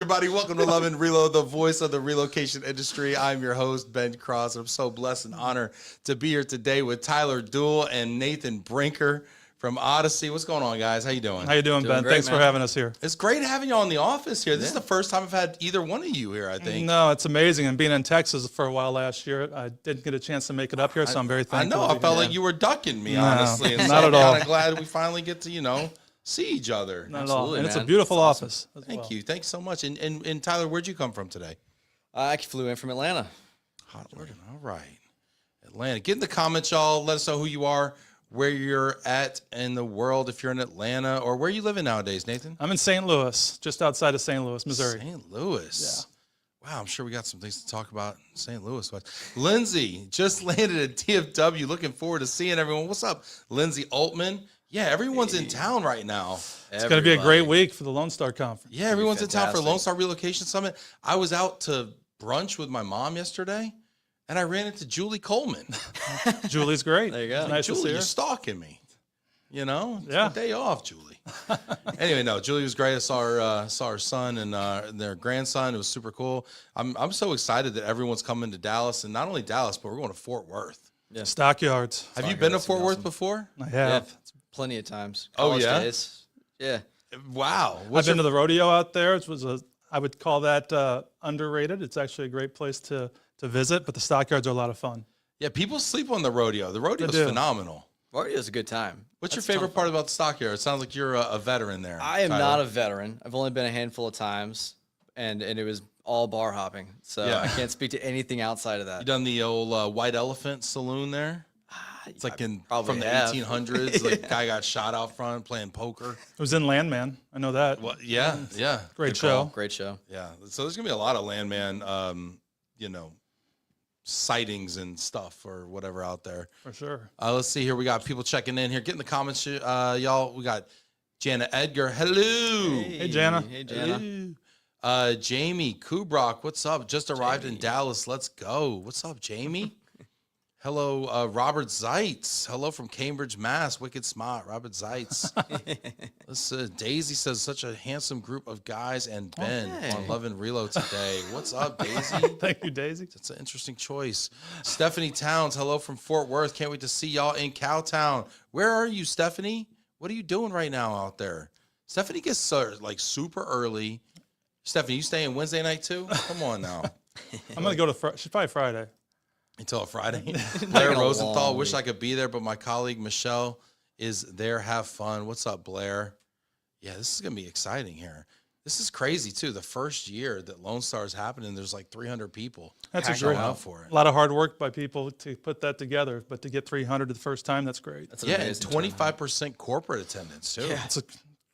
Everybody, welcome to Love and Reload, the voice of the relocation industry. I'm your host, Ben Cross, and I'm so blessed and honored to be here today with Tyler Doole and Nathan Brinker from Odyssey. What's going on, guys? How you doing? How you doing, Ben? Great, Thanks man. for having us here. It's great having you on the office here. This is the first time I've had either one of you here, I think. No, it's amazing. And being in Texas for a while last year, I didn't get a chance to make it up here, so I'm very thankful. I know. to I be felt here. like you were ducking me, No, honestly. And not so at all. I'm kind of glad we finally get to, see each other. Not at all. Absolutely, And it's a man. beautiful That's awesome. office. as Thank well. you. Thanks so much. And Tyler, where'd you come from today? I actually flew in from Atlanta. Hot Atlanta. All right. Atlanta. Get in the comments, y'all. Let us know who you are, where you're at in the world, if you're in Atlanta, or where you living nowadays, Nathan? I'm in St. Louis, just outside of St. Louis, Missouri. St. Louis. Yeah. Wow, I'm sure we got some things to talk about in St. Louis. Lindsay just landed at TFW. Looking forward to seeing everyone. What's up, Lindsay Altman? Yeah, everyone's in town right now. It's going to be a great week for the Lone Star Conference. Yeah, everyone's in town for fantastic. Lone Star Relocation Summit. I was out to brunch with my mom yesterday, and I ran into Julie Coleman. Julie's great. There you go. It's nice to Julie, see you're her. stalking me. It's Yeah. my day off, Julie. Anyway, no, Julie was great. I saw her son and their grandson. It was super cool. I'm so excited that everyone's coming to Dallas, and not only Dallas, but we're going to Fort Worth. Stockyards. Have you been to Stockyards Fort would be Worth awesome. before? I Yeah, have. plenty of times. Oh, College yeah? days. Yeah. Wow. I've been to the rodeo out there. It was I would call that underrated. It's actually a great place to visit, but the stockyards are a lot of fun. Yeah, people sleep on the rodeo. The rodeo is do. phenomenal. Rodeo is a good time. What's your That's a ton favorite of part fun. about the stockyard? It sounds like you're a veteran there. I am Tyler. not a veteran. I've only been a handful of times, and it was all bar hopping. So Yeah. I can't speak to anything outside of that. You done the old White Elephant Saloon there? It's like probably from the have. 1800s. Like guy got shot out front playing poker. It was in Landman. I know that. Well, yeah. Great Good show. call. Great show. Yeah. So there's gonna be a lot of landman, sightings and stuff or whatever out there. For sure. Let's see here. We got people checking in here. Get in the comments, y'all. We got Jana Edgar. Hello. Hey, Jana. Hey, Jana. Hello. Jamie Kubrock. What's up? Just arrived in Dallas. Let's go. What's up, Jamie? Hello, Robert Zeitz. Hello from Cambridge, Mass. Wicked smart, Robert Zeitz. Daisy says, such a handsome group of guys and Ben on Love and Reload today. What's up, Daisy? Thank you, Daisy. That's an interesting choice. Stephanie Towns, hello from Fort Worth. Can't wait to see y'all in Cowtown. Where are you, Stephanie? What are you doing right now out there? Stephanie gets super early. Stephanie, you staying Wednesday night too? Come on now. I'm going to go to she's probably Friday. Until a Friday. Blair Like a Rosenthal, long wish week. I could be there, but my colleague Michelle is there. Have fun. What's up, Blair? Yeah, this is going to be exciting here. This is crazy, too. The first year that Lone Star is happening, there's like 300 people. That's a showing great out for it. A lot of hard work by people to put that together, but to get 300 the first time, that's great. That's an Yeah, and amazing turnout. 25% corporate attendance, too. It's a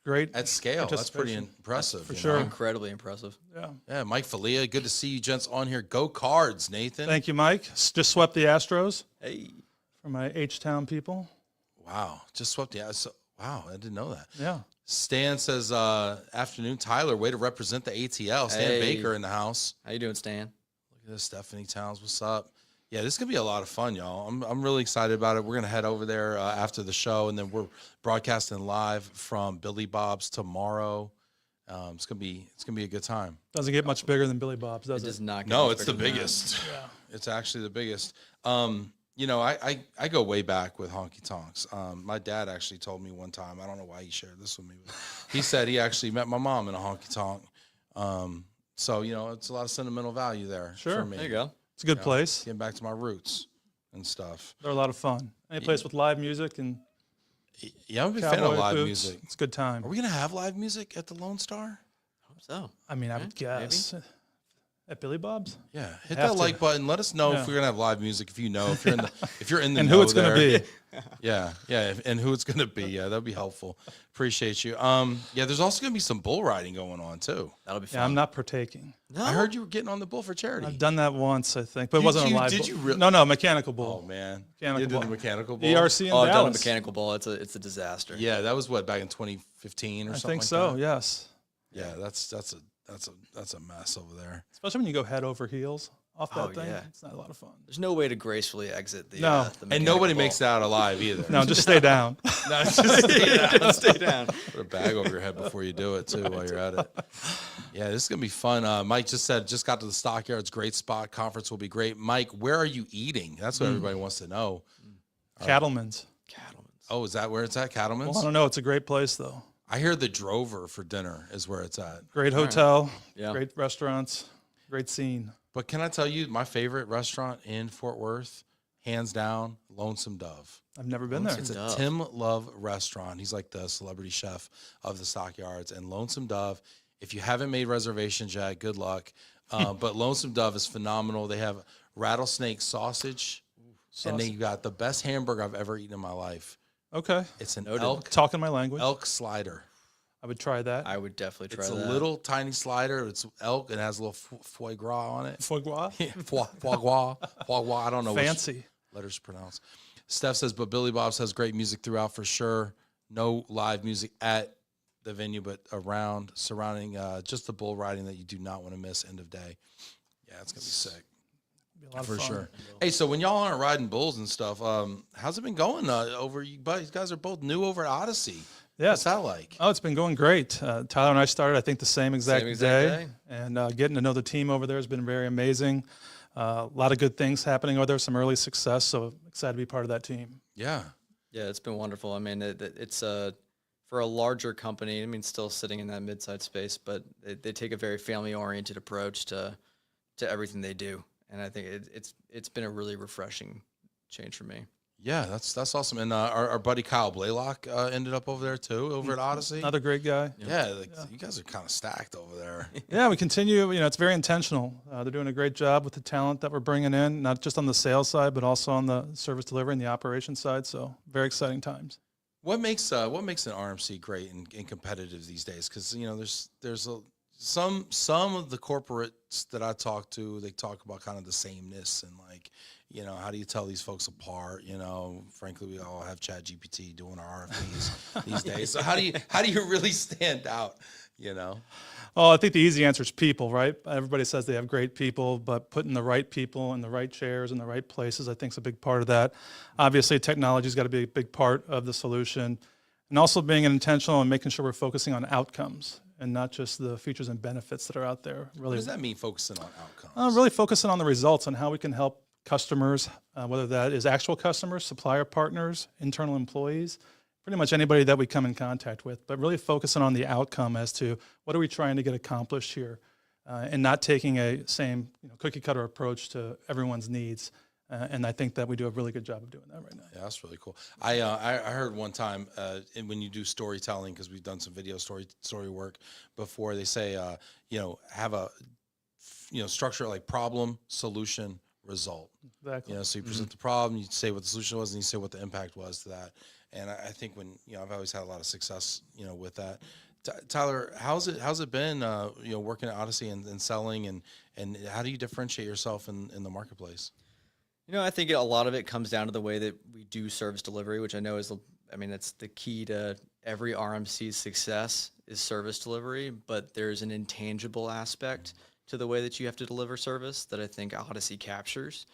great At scale. That's pretty participation. impressive. For you sure. know? Incredibly impressive. Yeah. Yeah, Mike Falia, good to see you gents on here. Go Cards, Nathan. Thank you, Mike. Just swept the Astros Hey. for my H-Town people. Wow, just swept the wow, I didn't know that. Yeah. Stan says, afternoon, Tyler, way to represent the ATL. Stan Hey. Baker in the house. How you doing, Stan? Look at this, Stephanie Towns. What's up? Yeah, this is going to be a lot of fun, y'all. I'm really excited about it. We're going to head over there after the show, and then we're broadcasting live from Billy Bob's tomorrow. It's gonna be a good time. Doesn't get much bigger than Billy Bob's, does It it? does not. Get No, much it's the bigger than that. biggest. Yeah. It's actually the biggest. I go way back with honky tonks. My dad actually told me one time, I don't know why he shared this with me, but he said he actually met my mom in a honky tonk. So, it's a lot of sentimental value there Sure. for me. There you go. It's a good place. Getting back to my roots and stuff. They're a lot of fun. Any place with live music and Yeah, I'm a big fan of cowboy live boots, music. it's a good time. Are we going to have live music at the Lone Star? Hope so. I mean, I would Yeah, maybe. guess. At Billy Bob's? Yeah, hit Have that to. like button. Let us know Yeah. if we're gonna have live music. If you know, if you're in the And know who it's going there. to be. Yeah, and who it's gonna be. Yeah, that'd be helpful. Appreciate you. Yeah, there's also gonna be some bull riding going on too. That'll be fun. Yeah, I'm not partaking. No. I heard you were getting on the bull for charity. I've done that once, I think, but it Did wasn't you- a live did bull. you really- No, mechanical Oh bull. man, Mechanical you did the bull. mechanical bull. ERC in Oh, I've done a Dallas. mechanical ball. It's a disaster. Yeah, that was what back in 2015 or I something. think like so, that? yes. Yeah, that's a mess over there. Especially when you go head over heels off that Oh, thing. yeah. It's not a lot of fun. There's no way to gracefully exit the. No. The And mechanical nobody ball. makes it out alive either. No, just stay down. No, just stay down. Put a bag over your head before you do it too while you're at it. Yeah, this is gonna be fun. Mike just said, just got to the Stockyards, great spot. Conference will be great. Mike, where are you eating? That's what everybody wants to know. Cattleman's. Oh, is that where it's at? Cattleman's? Well, I don't know. It's a great place, though. I hear the Drover for dinner is where it's at. Great hotel, Yeah. great restaurants, great scene. But can I tell you, my favorite restaurant in Fort Worth, hands down, Lonesome Dove. I've never been there. It's a Dove. Tim Love restaurant. He's like the celebrity chef of the Stockyards. And Lonesome Dove, if you haven't made reservations yet, good luck. But Lonesome Dove is phenomenal. They have rattlesnake sausage, and they got the best hamburger I've ever eaten in my life. Okay. It's an Noted. Talking my language. elk slider. I would try that. I would definitely try It's that. a little tiny slider. It's elk and it has a little foie gras on it. Foie gras. Foie gras. Foie gras. I don't know which Fancy. letters to pronounce. Steph says, but Billy Bob says great music throughout for sure. No live music at the venue, but around, surrounding just the bull riding that you do not want to miss end of day. Yeah, it's going to be sick. Be a lot of For fun. sure. Hey, so when y'all aren't riding bulls and stuff, how's it been going over? You guys are both new over at Odyssey. Yeah. What's that like? Oh, it's been going great. Tyler and I started, I think, the same exact day. And getting to know the team over there has been very amazing. A lot of good things happening over there, some early success. So excited to be part of that team. Yeah. Yeah, it's been wonderful. I mean, it's for a larger company. I mean, still sitting in that mid-sized space, but they take a very family-oriented approach to everything they do, and I think it's been a really refreshing change for me. Yeah, that's awesome. And our buddy Kyle Blaylock ended up over there too, over at Odyssey. Another great guy. Yeah, you guys are kind of stacked over there. Yeah, we continue. It's very intentional. They're doing a great job with the talent that we're bringing in, not just on the sales side, but also on the service delivery and the operations side. So very exciting times. What makes an RMC great and competitive these days? Because there's some of the corporates that I talk to, they talk about kind of the sameness and how do you tell these folks apart? Frankly, we all have ChatGPT doing our RFPs these days. So how do you really stand out? Oh, I think the easy answer is people, right? Everybody says they have great people, but putting the right people in the right chairs in the right places, I think, is a big part of that. Obviously, technology's got to be a big part of the solution, and also being intentional and making sure we're focusing on outcomes and not just the features and benefits that are out there. Really, What does that mean, focusing on outcomes? really focusing on the results and how we can help customers, whether that is actual customers, supplier partners, internal employees, pretty much anybody that we come in contact with, but really focusing on the outcome as to what are we trying to get accomplished here, and not taking a same cookie cutter approach to everyone's needs. And I think that we do a really good job of doing that right now. Yeah, that's really cool. I heard one time when you do storytelling, because we've done some video story work before, they say have a structure like problem, solution, result. Exactly. So you present the problem, you say what the solution was, and you say what the impact was to that. And I think when I've always had a lot of success with that. Tyler, how's it been working at Odyssey and selling, and how do you differentiate yourself in the marketplace? I think a lot of it comes down to the way that we do service delivery, which I know that's the key to every RMC's success is service delivery, but there's an intangible aspect to the way that you have to deliver service that I think Odyssey captures.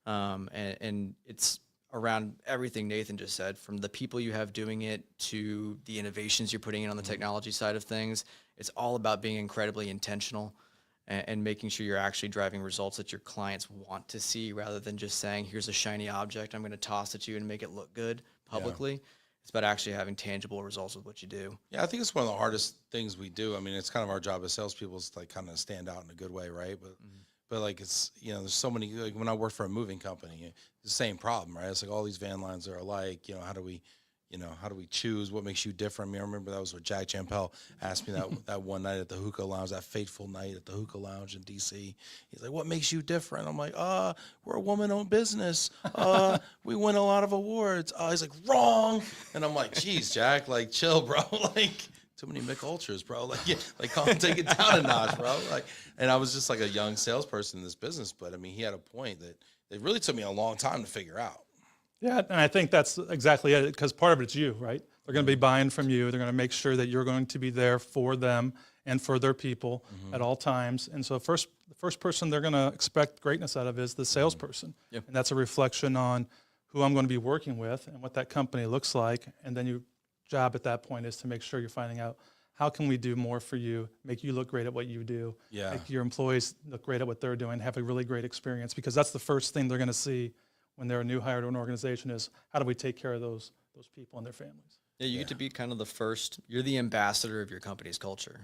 And it's around everything Nathan just said, from the people you have doing it to the innovations you're putting in on the technology side of things. It's all about being incredibly intentional and making sure you're actually driving results that your clients want to see, rather than just saying, here's a shiny object I'm going to toss at you and make it look good publicly. Yeah. It's about actually having tangible results with what you do. Yeah, I think it's one of the hardest things we do. I mean, it's kind of our job as salespeople is to kind of stand out in a good way, right? But it's there's so many, when I worked for a moving company, it's the same problem, right? It's like all these van lines are alike. How do we choose what makes you different? I mean, I remember that was what Jack Champel asked me that one night at the hookah lounge, that fateful night at the hookah lounge in DC. He's like, what makes you different? I'm like, we're a woman-owned business. We win a lot of awards. He's like, wrong. And I'm like, geez, Jack, chill, bro. Too many Mick Ultras, bro. Take it down a notch, bro. And I was just a young salesperson in this business, but I mean, he had a point that it really took me a long time to figure out. Yeah, and I think that's exactly it, because part of it's you, right? They're going to be buying from you. They're going to make sure that you're going to be there for them and for their people at all times. And so the first person they're going to expect greatness out of is the salesperson. Yep. And that's a reflection on who I'm going to be working with and what that company looks like. And then your job at that point is to make sure you're finding out how can we do more for you, make you look great at what you do, make your employees look great at what they're doing, have a really great experience, because that's the first thing they're going to see when they're a new hire to an organization is how do we take care of those people and their families. Yeah, you get to be kind of the first, you're the ambassador of your company's culture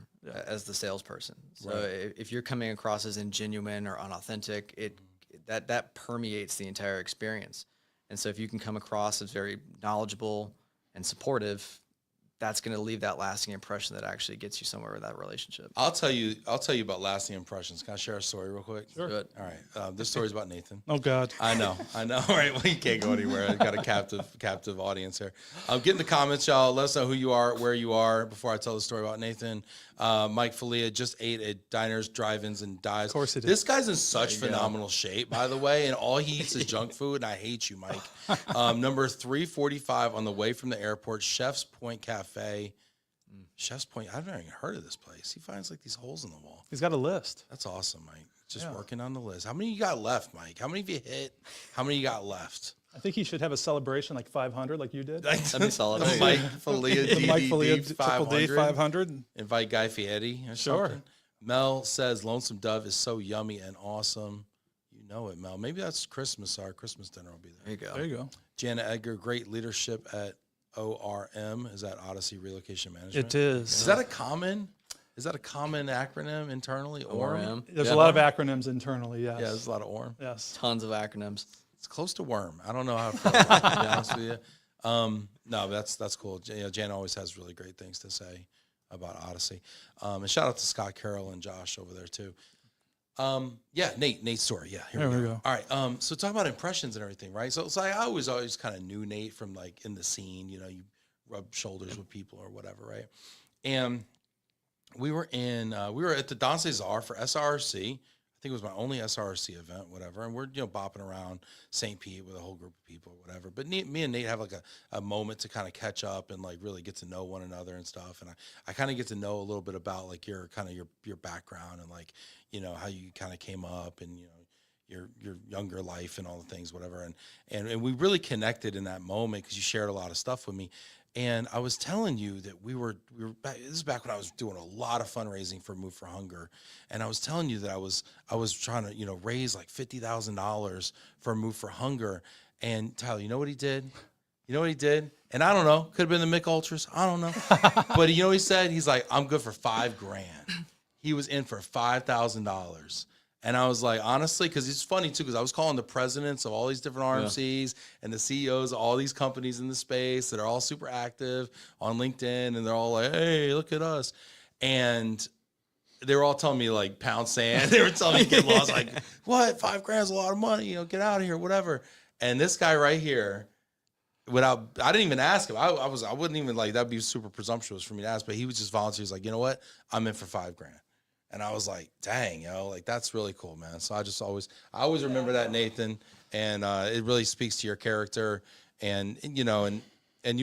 as the salesperson. So if you're coming across as ingenuine or unauthentic, that permeates the entire experience. And so if you can come across as very knowledgeable and supportive, that's going to leave that lasting impression that actually gets you somewhere with that relationship. I'll tell you about lasting impressions. Can I share a story real quick? Sure. Good. All right. This story's about Nathan. Oh God. I know. All right. Well, you can't go anywhere. I've got a captive audience here. Get in the comments, y'all. Let us know who you are, where you are, before I tell the story about Nathan. Mike Falia just ate at diners, drive-ins, and dies. Of course he did. This guy's in such phenomenal shape, by the way, and all he eats is junk food, and I hate you, Mike. Number 345 on the way from the airport, Chef's Point Cafe. Chef's Point, I've never even heard of this place. He finds like these holes in the wall. He's got a list. That's awesome, Mike. Just working on the list. How many you got left, Mike? How many have you hit? How many you got left? I think he should have a celebration like 500 like you did. That'd be solid. Mike Falia The Mike Falia DDD Triple D 500. Invite Guy Fieri or something. Mel says Lonesome Dove is so yummy and awesome. You know it, Mel. Maybe that's Christmas. Our Christmas dinner will be there. There you go. There you go. Jana Edgar, great leadership at ORM. Is that Odyssey Relocation Management? It is. Is that a common acronym internally? ORM? There's a lot of acronyms internally, yes. Yeah, there's a lot of ORM. Yes. Tons of acronyms. It's close to worm. I don't know how to put it, to be honest with you. No, that's cool. Jan always has really great things to say about Odyssey. And shout out to Scott Carroll and Josh over there too. Nate's story. Yeah, here we go. All right. So talk about impressions and everything, right? So I always kind of knew Nate from like in the scene, you rub shoulders with people or whatever, right? And we were at the Don Cesar for SRC. I think it was my only SRC event, whatever. And we're, bopping around St. Pete with a whole group of people, whatever. But me and Nate have like a moment to kind of catch up and like really get to know one another and stuff. And I kind of get to know a little bit about like your background and like, how you kind of came up and, your younger life and all the things, whatever. And we really connected in that moment because you shared a lot of stuff with me. And I was telling you that we were back, this is back when I was doing a lot of fundraising for Move for Hunger. And I was telling you that I was trying to, raise like $50,000 for Move for Hunger. And Tyler, you know what he did? And I don't know, could have been the Mick Ultras. I don't know. But you know what he said? He's like, I'm good for $5,000. He was in for $5,000. And I was like, honestly, because it's funny too, because I was calling the presidents of all these different RMCs and the CEOs of all these companies in the space that are all super active on LinkedIn, and they're all like, hey, look at us. And they were all telling me like pound sand. They were telling me to get lost. Like, what? $5,000 is a lot of money. Get out of here, whatever. And this guy right here, I didn't even ask him. I wouldn't even like, that'd be super presumptuous for me to ask, but he was just volunteer. He's like, you know what? I'm in for $5,000. And I was like, dang, like that's really cool, man. So I always remember that, Nathan. And it really speaks to your character. And you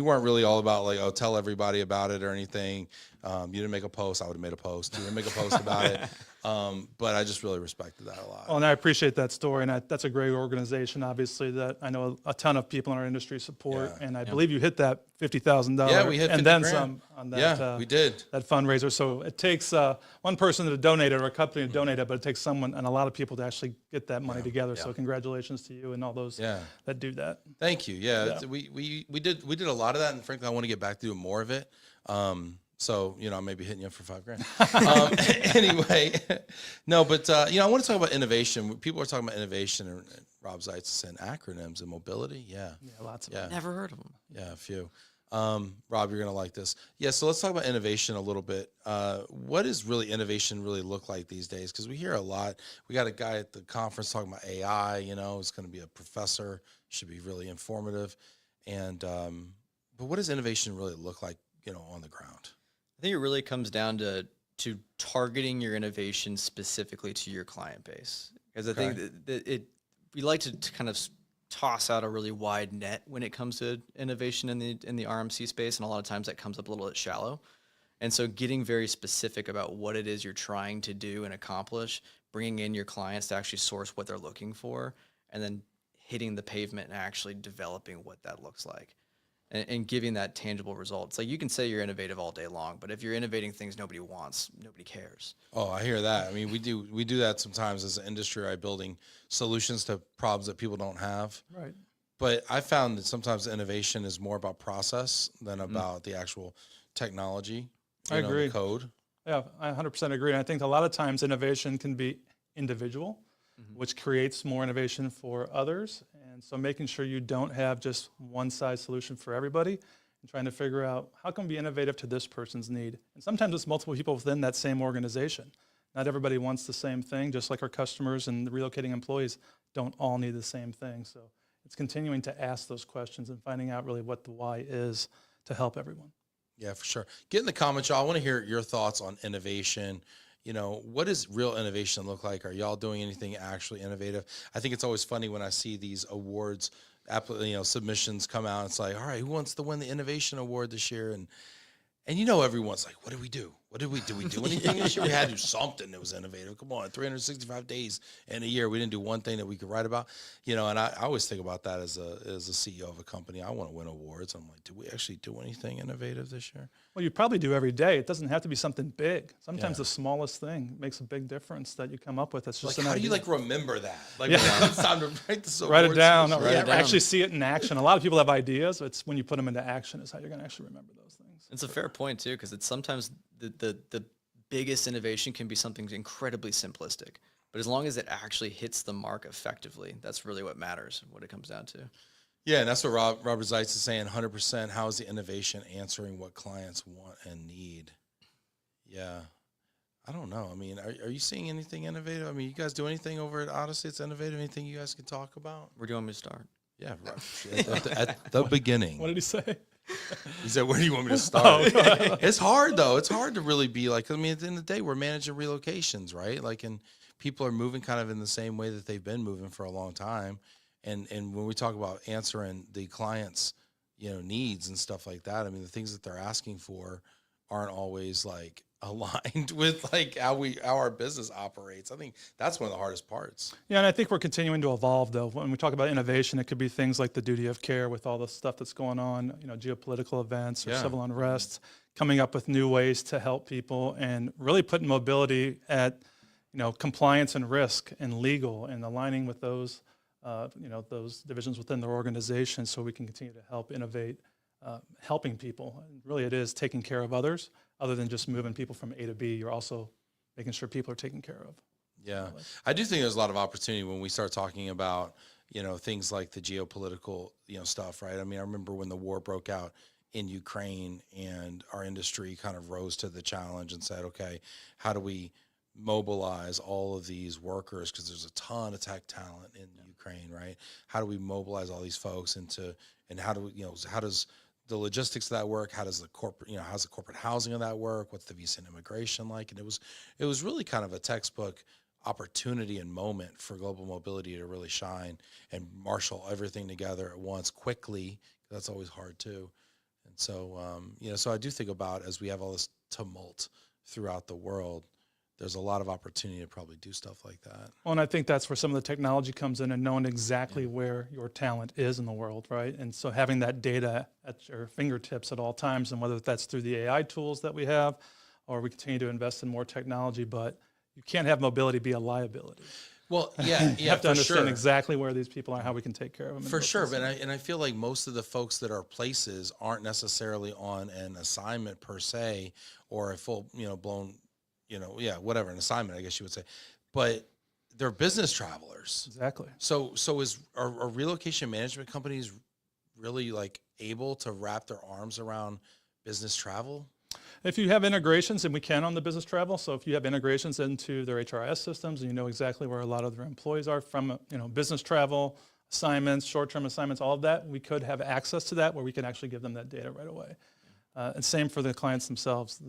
weren't really all about like, oh, tell everybody about it or anything. You didn't make a post. I would have made a post. You didn't make a post about it. But I just really respected that a lot. Well, and I appreciate that story. And that's a great organization, obviously, that I know a ton of people in our industry support. Yeah. And I believe you hit that $50,000. Yeah, we hit and then $50,000. some on that. Yeah, we did. That fundraiser. So it takes one person to donate it or a company to donate it, but it takes someone and a lot of people to actually get that money together. So congratulations to you and all those that do that. Thank you. Yeah. We did a lot of that, and frankly, I want to get back to doing more of it. So, maybe hitting you up for $5,000. Anyway, no, but, I want to talk about innovation. People are talking about innovation, and Rob Zeitz is saying acronyms and mobility. Yeah. Yeah, lots of them. Never heard of them. Yeah, a few. Rob, you're going to like this. Yeah, so let's talk about innovation a little bit. What does really innovation really look like these days? Because we hear a lot. We got a guy at the conference talking about AI, it's going to be a professor, should be really informative. And, but what does innovation really look like, on the ground? I think it really comes down to targeting your innovation specifically to your client base. Because I think that we like to kind of toss out a really wide net when it comes to innovation in the RMC space, and a lot of times that comes up a little bit shallow. And so getting very specific about what it is you're trying to do and accomplish, bringing in your clients to actually source what they're looking for, and then hitting the pavement and actually developing what that looks like and giving that tangible results. Like you can say you're innovative all day long, but if you're innovating things nobody wants, nobody cares. Oh, I hear that. I mean, we do that sometimes as an industry, right? Building solutions to problems that people don't have. Right. But I found that sometimes innovation is more about process than about the actual technology. I agree. The code. Yeah, I 100% agree. And I think a lot of times innovation can be individual, which creates more innovation for others. And so making sure you don't have just one size solution for everybody and trying to figure out how can we be innovative to this person's need. And sometimes it's multiple people within that same organization. Not everybody wants the same thing, just like our customers and the relocating employees don't all need the same thing. So it's continuing to ask those questions and finding out really what the why is to help everyone. Yeah, for sure. Get in the comments, y'all. I want to hear your thoughts on innovation. What does real innovation look like? Are y'all doing anything actually innovative? I think it's always funny when I see these awards, submissions come out. It's like, all right, who wants to win the innovation award this year? And everyone's like, what did we do? Do we do anything this year? We had to do something that was innovative. Come on, 365 days in a year, we didn't do one thing that we could write about. And I always think about that as a CEO of a company. I want to win awards. I'm like, did we actually do anything innovative this year? Well, you probably do every day. It doesn't have to be something big. Sometimes the smallest thing makes a big difference that you come up with. It's just like, how do you remember that? Like, yeah. when it comes time to write this write it down. Write it down. Actually see it in action. A lot of people have ideas. It's when you put them into action is how you're going to actually remember those things. It's a fair point too, because it's sometimes the biggest innovation can be something incredibly simplistic, but as long as it actually hits the mark effectively, that's really what matters, what it comes down to. Yeah, and that's what Robert Zeitz is saying, 100%. How is the innovation answering what clients want and need? Yeah. I don't know. I mean, are you seeing anything innovative? I mean, you guys do anything over at Odyssey that's innovative? Anything you guys can talk about? Where do you want me to start? Yeah, right. at the beginning. What did he say? He said, where do you want me to start? It's hard, though. It's hard to really be like, I mean, at the end of the day, we're managing relocations, right? Like, and people are moving kind of in the same way that they've been moving for a long time. And when we talk about answering the client's, needs and stuff like that, I mean, the things that they're asking for aren't always like aligned with like how our business operates. I think that's one of the hardest parts. Yeah, and I think we're continuing to evolve though. When we talk about innovation, it could be things like the duty of care with all the stuff that's going on, geopolitical events or civil unrest, coming up with new ways to help people and really putting mobility at, compliance and risk and legal and aligning with those, those divisions within their organization so we can continue to help innovate, helping people. And really it is taking care of others. Other than just moving people from A to B, you're also making sure people are taken care of. Yeah. I do think there's a lot of opportunity when we start talking about, things like the geopolitical, stuff, right? I mean, I remember when the war broke out in Ukraine and our industry kind of rose to the challenge and said, okay, how do we mobilize all of these workers? Because there's a ton of tech talent in Ukraine, right? How do we mobilize all these folks and how do we, how does the logistics of that work? How does the corporate, how's the corporate housing of that work? What's the visa and immigration like? And it was really kind of a textbook opportunity and moment for global mobility to really shine and marshal everything together at once quickly. That's always hard too. And so, so I do think about as we have all this tumult throughout the world, there's a lot of opportunity to probably do stuff like that. Well, and I think that's where some of the technology comes in and knowing exactly where your talent is in the world, right? And so having that data at your fingertips at all times, and whether that's through the AI tools that we have, or we continue to invest in more technology, but you can't have mobility be a liability. Well, yeah, you have to understand exactly where these people are, how we can take care of them. For sure, but I feel like most of the folks that are places aren't necessarily on an assignment per se, or a full, blown, whatever, an assignment, I guess you would say, but they're business travelers. Exactly. So are relocation management companies really like able to wrap their arms around business travel? If you have integrations, and we can on the business travel, so if you have integrations into their HRIS systems and you know exactly where a lot of their employees are from, business travel, assignments, short-term assignments, all of that, we could have access to that where we can actually give them that data right away. And same for the clients themselves.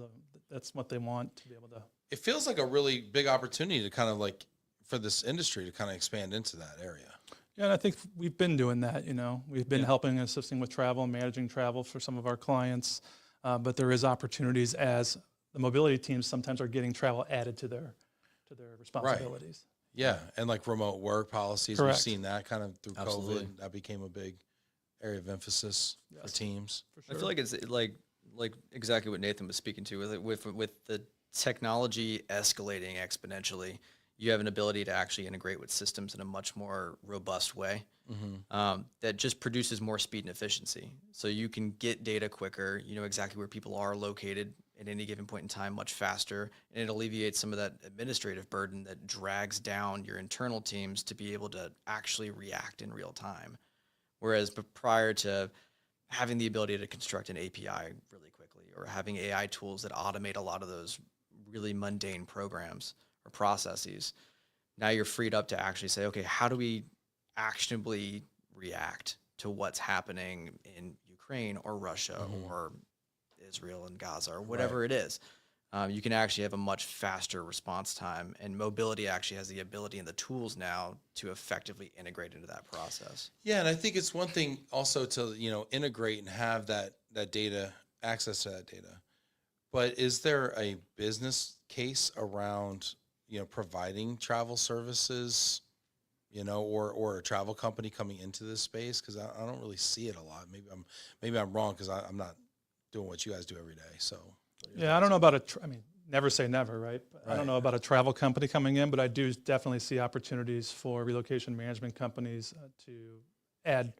That's what they want to be able to. It feels like a really big opportunity to kind of like for this industry to kind of expand into that area. Yeah, and I think we've been doing that, We've been helping and assisting with travel, managing travel for some of our clients. But there is opportunities as the mobility teams sometimes are getting travel added to their responsibilities. Yeah, and like remote work policies, Correct. we've seen that kind of through Absolutely. COVID. That became a big area of emphasis for teams. For I sure. feel like it's like exactly what Nathan was speaking to with the technology escalating exponentially. You have an ability to actually integrate with systems in a much more robust way that just produces more speed and efficiency. So you can get data quicker. You know exactly where people are located at any given point in time much faster, and it alleviates some of that administrative burden that drags down your internal teams to be able to actually react in real time. Whereas prior to having the ability to construct an API really quickly or having AI tools that automate a lot of those really mundane programs or processes, now you're freed up to actually say, okay, how do we actionably react to what's happening in Ukraine or Russia or Israel and Gaza or whatever it is? You can actually have a much faster response time, and mobility actually has the ability and the tools now to effectively integrate into that process. Yeah, and I think it's one thing also to, you know, integrate and have that data, access to that data. But is there a business case around, you know, providing travel services, you know, or a travel company coming into this space? Because I don't really see it a lot. Maybe I'm wrong because I'm not doing what you guys do every day. So Yeah, I don't know about I mean, never say never, right? But I don't know about a travel company coming in, but I do definitely see opportunities for relocation management companies to add,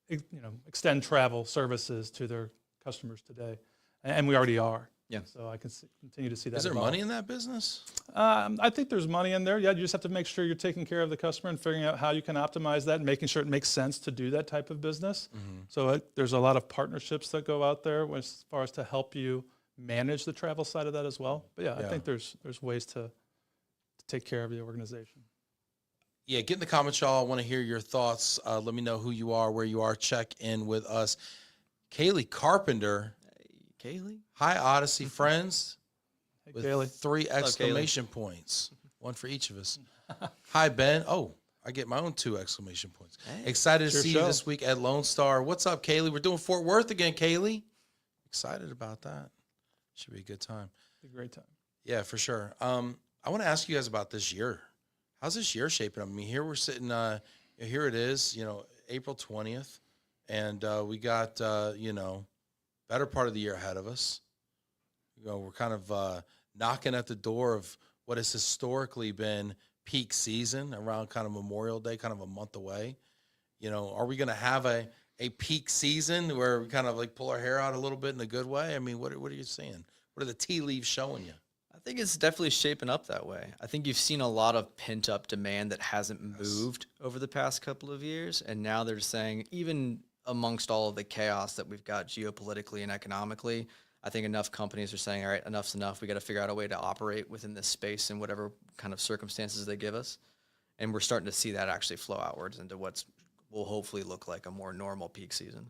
you know, extend travel services to their customers today, and we already are. Yeah. So I can continue to see that. is there evolve. money in that business? I think there's money in there. Yeah, you just have to make sure you're taking care of the customer and figuring out how you can optimize that and making sure it makes sense to do that type of business. So there's a lot of partnerships that go out there as far as to help you manage the travel side of that as well. But yeah, I think there's ways to take care of the organization. Yeah, get in the comments, y'all. I want to hear your thoughts. Let me know who you are, where you are. Check in with us. Kaylee Carpenter. Kaylee? Hi, Odyssey friends. Hey, With Kaylee. 3 exclamation points. One for each of us. Hi, Ben. Oh, I get my own 2 exclamation points. Hey, Excited to it's your see you show. this week at Lone Star. What's up, Kaylee? We're doing Fort Worth again, Kaylee. Excited about that. Should be a good time. It's a great time. Yeah, for sure. I want to ask you guys about this year. How's this year shaping up? I mean, here we're sitting, here it is, you know, April 20th, and we got, you know, better part of the year ahead of us. You know, we're kind of knocking at the door of what has historically been peak season around kind of Memorial Day, kind of a month away. You know, are we going to have a peak season where we kind of like pull our hair out a little bit in a good way? I mean, what are you seeing? What are the tea leaves showing you? I think it's definitely shaping up that way. I think you've seen a lot of pent up demand that hasn't moved over the past couple of years. And now they're saying, even amongst all of the chaos that we've got geopolitically and economically, I think enough companies are saying, all right, enough's enough. We got to figure out a way to operate within this space in whatever kind of circumstances they give us. And we're starting to see that actually flow outwards into what's will hopefully look like a more normal peak season.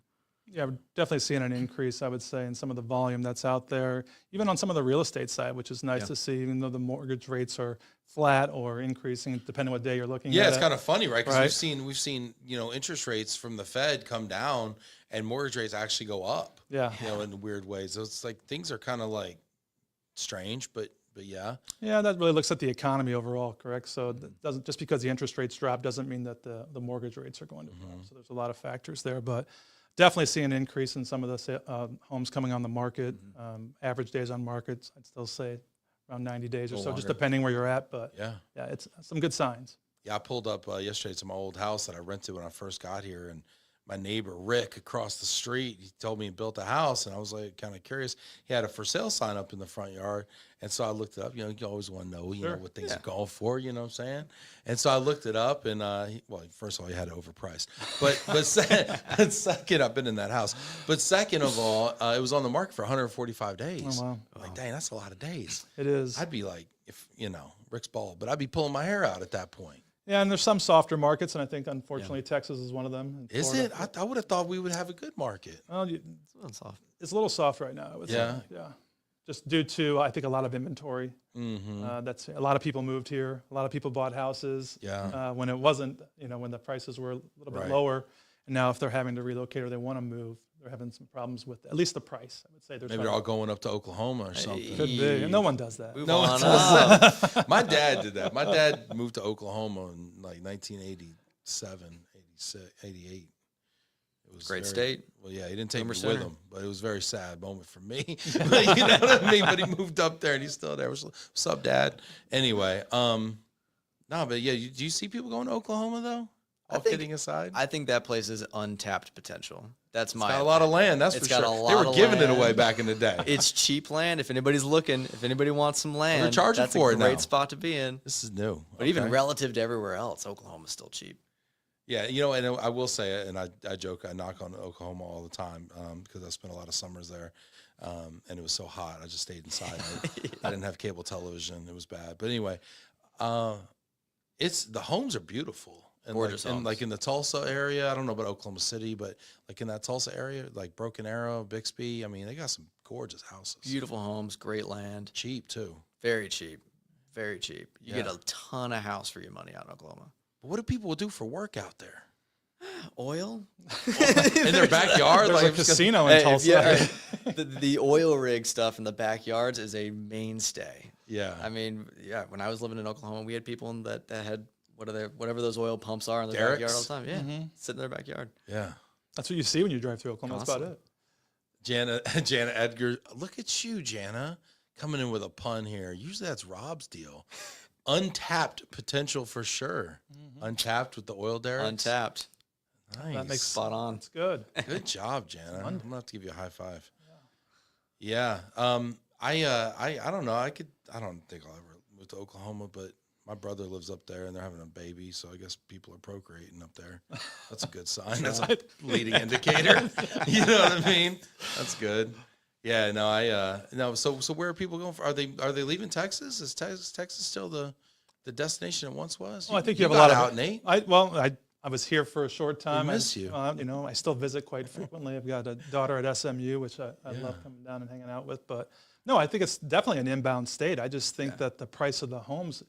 Yeah, we're definitely seeing an increase, I would say, in some of the volume that's out there, even on some of the real estate side, which is nice to see, even though the mortgage rates are flat or increasing, depending on what day you're looking at. Yeah, it's kind of funny, right? Because Right. we've seen, you know, interest rates from the Fed come down and mortgage rates actually go up. Yeah. You know, in weird ways. So it's like things are kind of like strange, but yeah. Yeah, that really looks at the economy overall, correct? So it doesn't, just because the interest rates drop doesn't mean that the mortgage rates are going to drop. So there's a lot of factors there, but definitely see an increase in some of the homes coming on the market. Average days on market, I'd still say around 90 days or so, just depending where you're at. But Yeah. yeah, it's some good signs. Yeah, I pulled up yesterday to my old house that I rented when I first got here, and my neighbor Rick across the street, he told me he built a house, and I was like kind of curious. He had a for sale sign up in the front yard, and so I looked it up. You know, you always want to know, you know, what things are going for. You know what I'm saying? And so I looked it up, and well, first of all, he had it overpriced, but second, I've been in that house. But second of all, it was on the market for 145 days. Oh, wow. I'm like, dang, that's a lot of days. It is. I'd be like, if you know, Rick's bald, but I'd be pulling my hair out at that point. Yeah, and there's some softer markets, and I think, unfortunately, Texas is one of them. and Is Florida. it? I would have thought we would have a good market. Well, It's a little soft. it's a little soft right now, I would say. Yeah. Just due to, I think, a lot of inventory. That's a lot of people moved here. A lot of people bought houses. When it wasn't, you know, when the prices were a little bit lower. And now if they're having to relocate or they want to move, they're having some problems with at least the price. I would say Maybe they're all going up to Oklahoma or something. could be. No one does that. Move No on one up. does. My dad did that. My dad moved to Oklahoma in like 1987, 86, 88. It was Great very, state. Well, yeah, he didn't take Boomer me Center. with him, but it was a very sad moment for me. But you know what I mean? But he moved up there and he's still there. What's up, Dad? Anyway, no, but yeah, do you see people going to Oklahoma though? All kidding aside, I think that place is untapped potential. That's my. got a lot of land. That's It's for got sure. a lot They were of giving it land. away back in the day. It's cheap land. If anybody's looking, if anybody wants some land, charging that's for a it great now. spot to be in. This is new, But even okay? relative to everywhere else, Oklahoma's still cheap. Yeah, you know, and I will say it, and I joke, I knock on Oklahoma all the time because I spent a lot of summers there, and it was so hot. I just stayed inside. I didn't have cable television. It was bad. But anyway, the homes are beautiful. And Gorgeous like, homes. like in the Tulsa area, I don't know about Oklahoma City, but like in that Tulsa area, like Broken Arrow, Bixby, I mean, they got some gorgeous houses. Beautiful homes, great land, Cheap, too. very cheap, very cheap. You get Yeah. a ton of house for your money out in Oklahoma. But what do people do for work out there? Oil In their backyard? There's like, a casino in Tulsa. the oil rig stuff in the backyards is a mainstay. yeah. I mean, yeah, when I was living in Oklahoma, we had people that had whatever those oil pumps are in their backyard all the time. Yeah, sitting in their backyard. Yeah. That's what you see when you drive through Oklahoma. That's about it. Jana Edgar, look at you, Jana, coming in with a pun here. Usually that's Rob's deal. Untapped potential for sure. Untapped with the oil derricks. Untapped. Nice. That makes Spot on. It's good. Good job, Jana. I'm gonna have to give you a high five. Yeah. I don't know. I don't think I'll ever move to Oklahoma, but my brother lives up there and they're having a baby, so I guess people are procreating up there. That's a good sign. That's a leading indicator. You know what I mean? That's good. Yeah, no, so where are people going for? Are they leaving Texas? Is Texas still the destination it once was? Well, I think you have a got lot of out, Nate. I was here for a short time. miss you. You know, I still visit quite frequently. I've got a daughter at SMU, which I love coming down and hanging out with. But no, I think it's definitely an inbound state. I just think that the price of the homes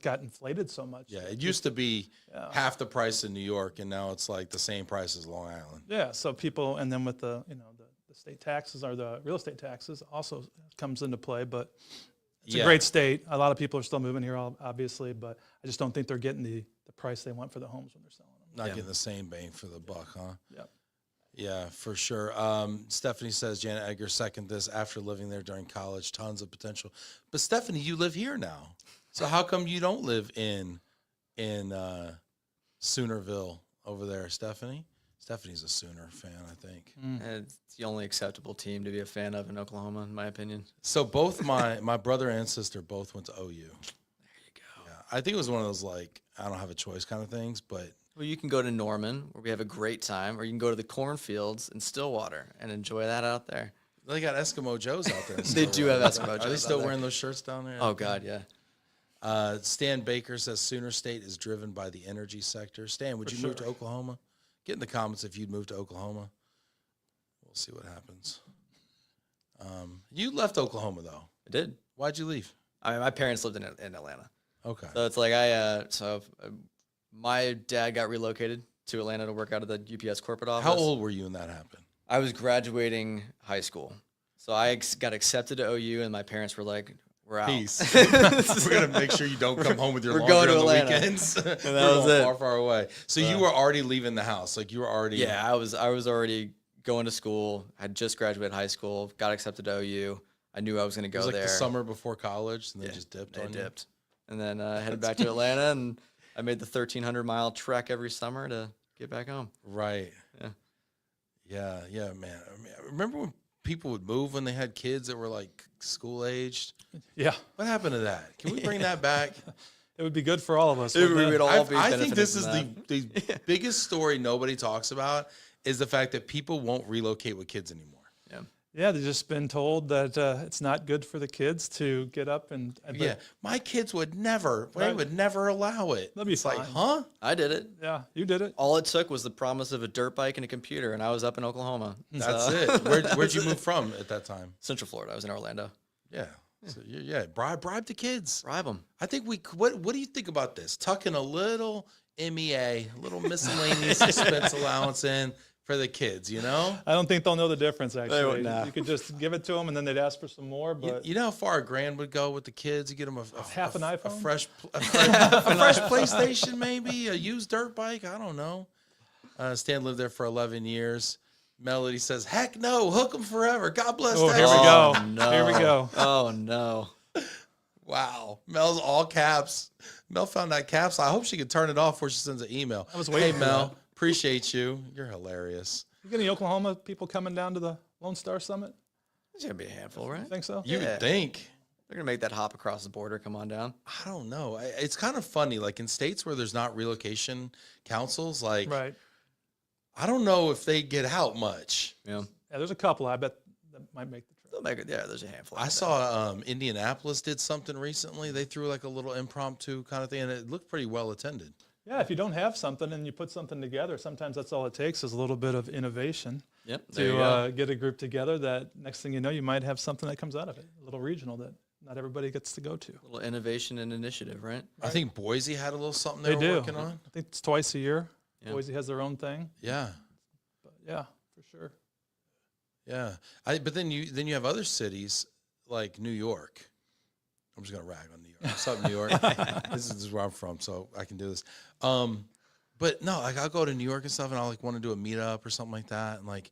got inflated so much. Yeah, it used to be half the price in New York, and now it's like the same price as Long Island. Yeah, so people, and then with the state taxes or the real estate taxes also comes into play. But it's a great state. A lot of people are still moving here, obviously, but I just don't think they're getting the price they want for the homes when they're selling them. Not getting the same bang for the buck, huh? Yep. Yeah, for sure. Stephanie says, Janet Edgar, second this. After living there during college, tons of potential. But Stephanie, you live here now. So how come you don't live in Soonerville over there, Stephanie? Stephanie's a Sooner fan, I think. It's the only acceptable team to be a fan of in Oklahoma, in my opinion. So both my brother and sister both went to OU. There you go. Yeah, I think it was one of those like I don't have a choice kind of things, but Well, you can go to Norman, where we have a great time, or you can go to the cornfields in Stillwater and enjoy that out there. they got Eskimo Joes out there. They do have Eskimo Are they Joes still out there. wearing those shirts down there? Oh, God, yeah. Stan Baker says Sooner State is driven by the energy sector. Stan, would you move to Oklahoma? Get in the comments if you'd move to Oklahoma. We'll see what happens. You left Oklahoma, though. I did. Why'd you leave? I mean, my parents lived in Atlanta. Okay. So it's like my dad got relocated to Atlanta to work out of the UPS corporate office. How old were you when that happened? I was graduating high school. So I got accepted to OU, and my parents were like, we're out. Peace. We're going to make sure you don't come home with your We're laundry going to on the Atlanta. weekends. We're was going it. far, far away. So you were already leaving the house. Like you were already. Yeah, I was already going to school. I had just graduated high school, got accepted to OU. I knew I was going to It go was like there. the summer before college, and they just dipped They on you. dipped. And then headed back to Atlanta, and I made the 1,300-mile trek every summer to get back home. Right. Yeah, man. I mean, remember when people would move when they had kids that were like school aged? Yeah, What happened to that? Can we bring that back? it would be good for all of us. We wouldn't it? would all be I think benefiting this from is that. the biggest story nobody talks about is the fact that people won't relocate with kids anymore. Yeah. Yeah, they've just been told that it's not good for the kids to get up and Yeah, my kids would never. They Right. would never allow it. That'd be it's like, fine. huh? I did it. Yeah, you did it. All it took was the promise of a dirt bike and a computer, and I was up in Oklahoma. That's So- it. Where'd you move from at that time? Central Florida. I was in Orlando. Yeah. So bribe the kids. Bribe them. I think what do you think about this? Tucking a little MEA, a little miscellaneous expense allowance in for the kids, you know? I don't think they'll know the difference, actually. nah. You could just give it to them, and then they'd ask for some more. But You know how far $1,000 would go with the kids? You get them half an a iPhone? fresh PlayStation, maybe a used dirt bike. I don't know. Stan lived there for 11 years. Melody says, "Heck no, hook them forever. God bless." oh, Texas." here we go. No. Here we go. Oh no. Wow, Mel's all caps. Mel found that caps. I hope she could turn it off before she sends an email. I was waiting Hey for Mel, that. appreciate you. You're hilarious. You get any Oklahoma people coming down to the Lone Star Summit? It's gonna be a handful, right? You think so? You Yeah. would think. They're gonna make that hop across the border. Come on down. I don't know. It's kind of funny. Like in states where there's not relocation councils, like Right. I don't know if they get out much. Yeah. Yeah, there's a couple. I bet that might make the trip. They'll make it. Yeah, there's a handful. I saw Indianapolis did something recently. They threw like a little impromptu kind of thing, and it looked pretty well attended. Yeah, if you don't have something and you put something together, sometimes that's all it takes is a little bit of innovation Yep. There you go. to get a group together that next thing you know, you might have something that comes out of it, a little regional that not everybody gets to go to. A little innovation and initiative, right? I think Boise had a little something They they were do. working on. I think it's twice a year. Yeah. Boise has their own thing. Yeah. But yeah, for sure. Yeah, but then you have other cities like New York. I'm just gonna rag on New York. What's up, New York? This is where I'm from, so I can do this. But no, like I'll go to New York and stuff, and I'll like want to do a meetup or something like that, and like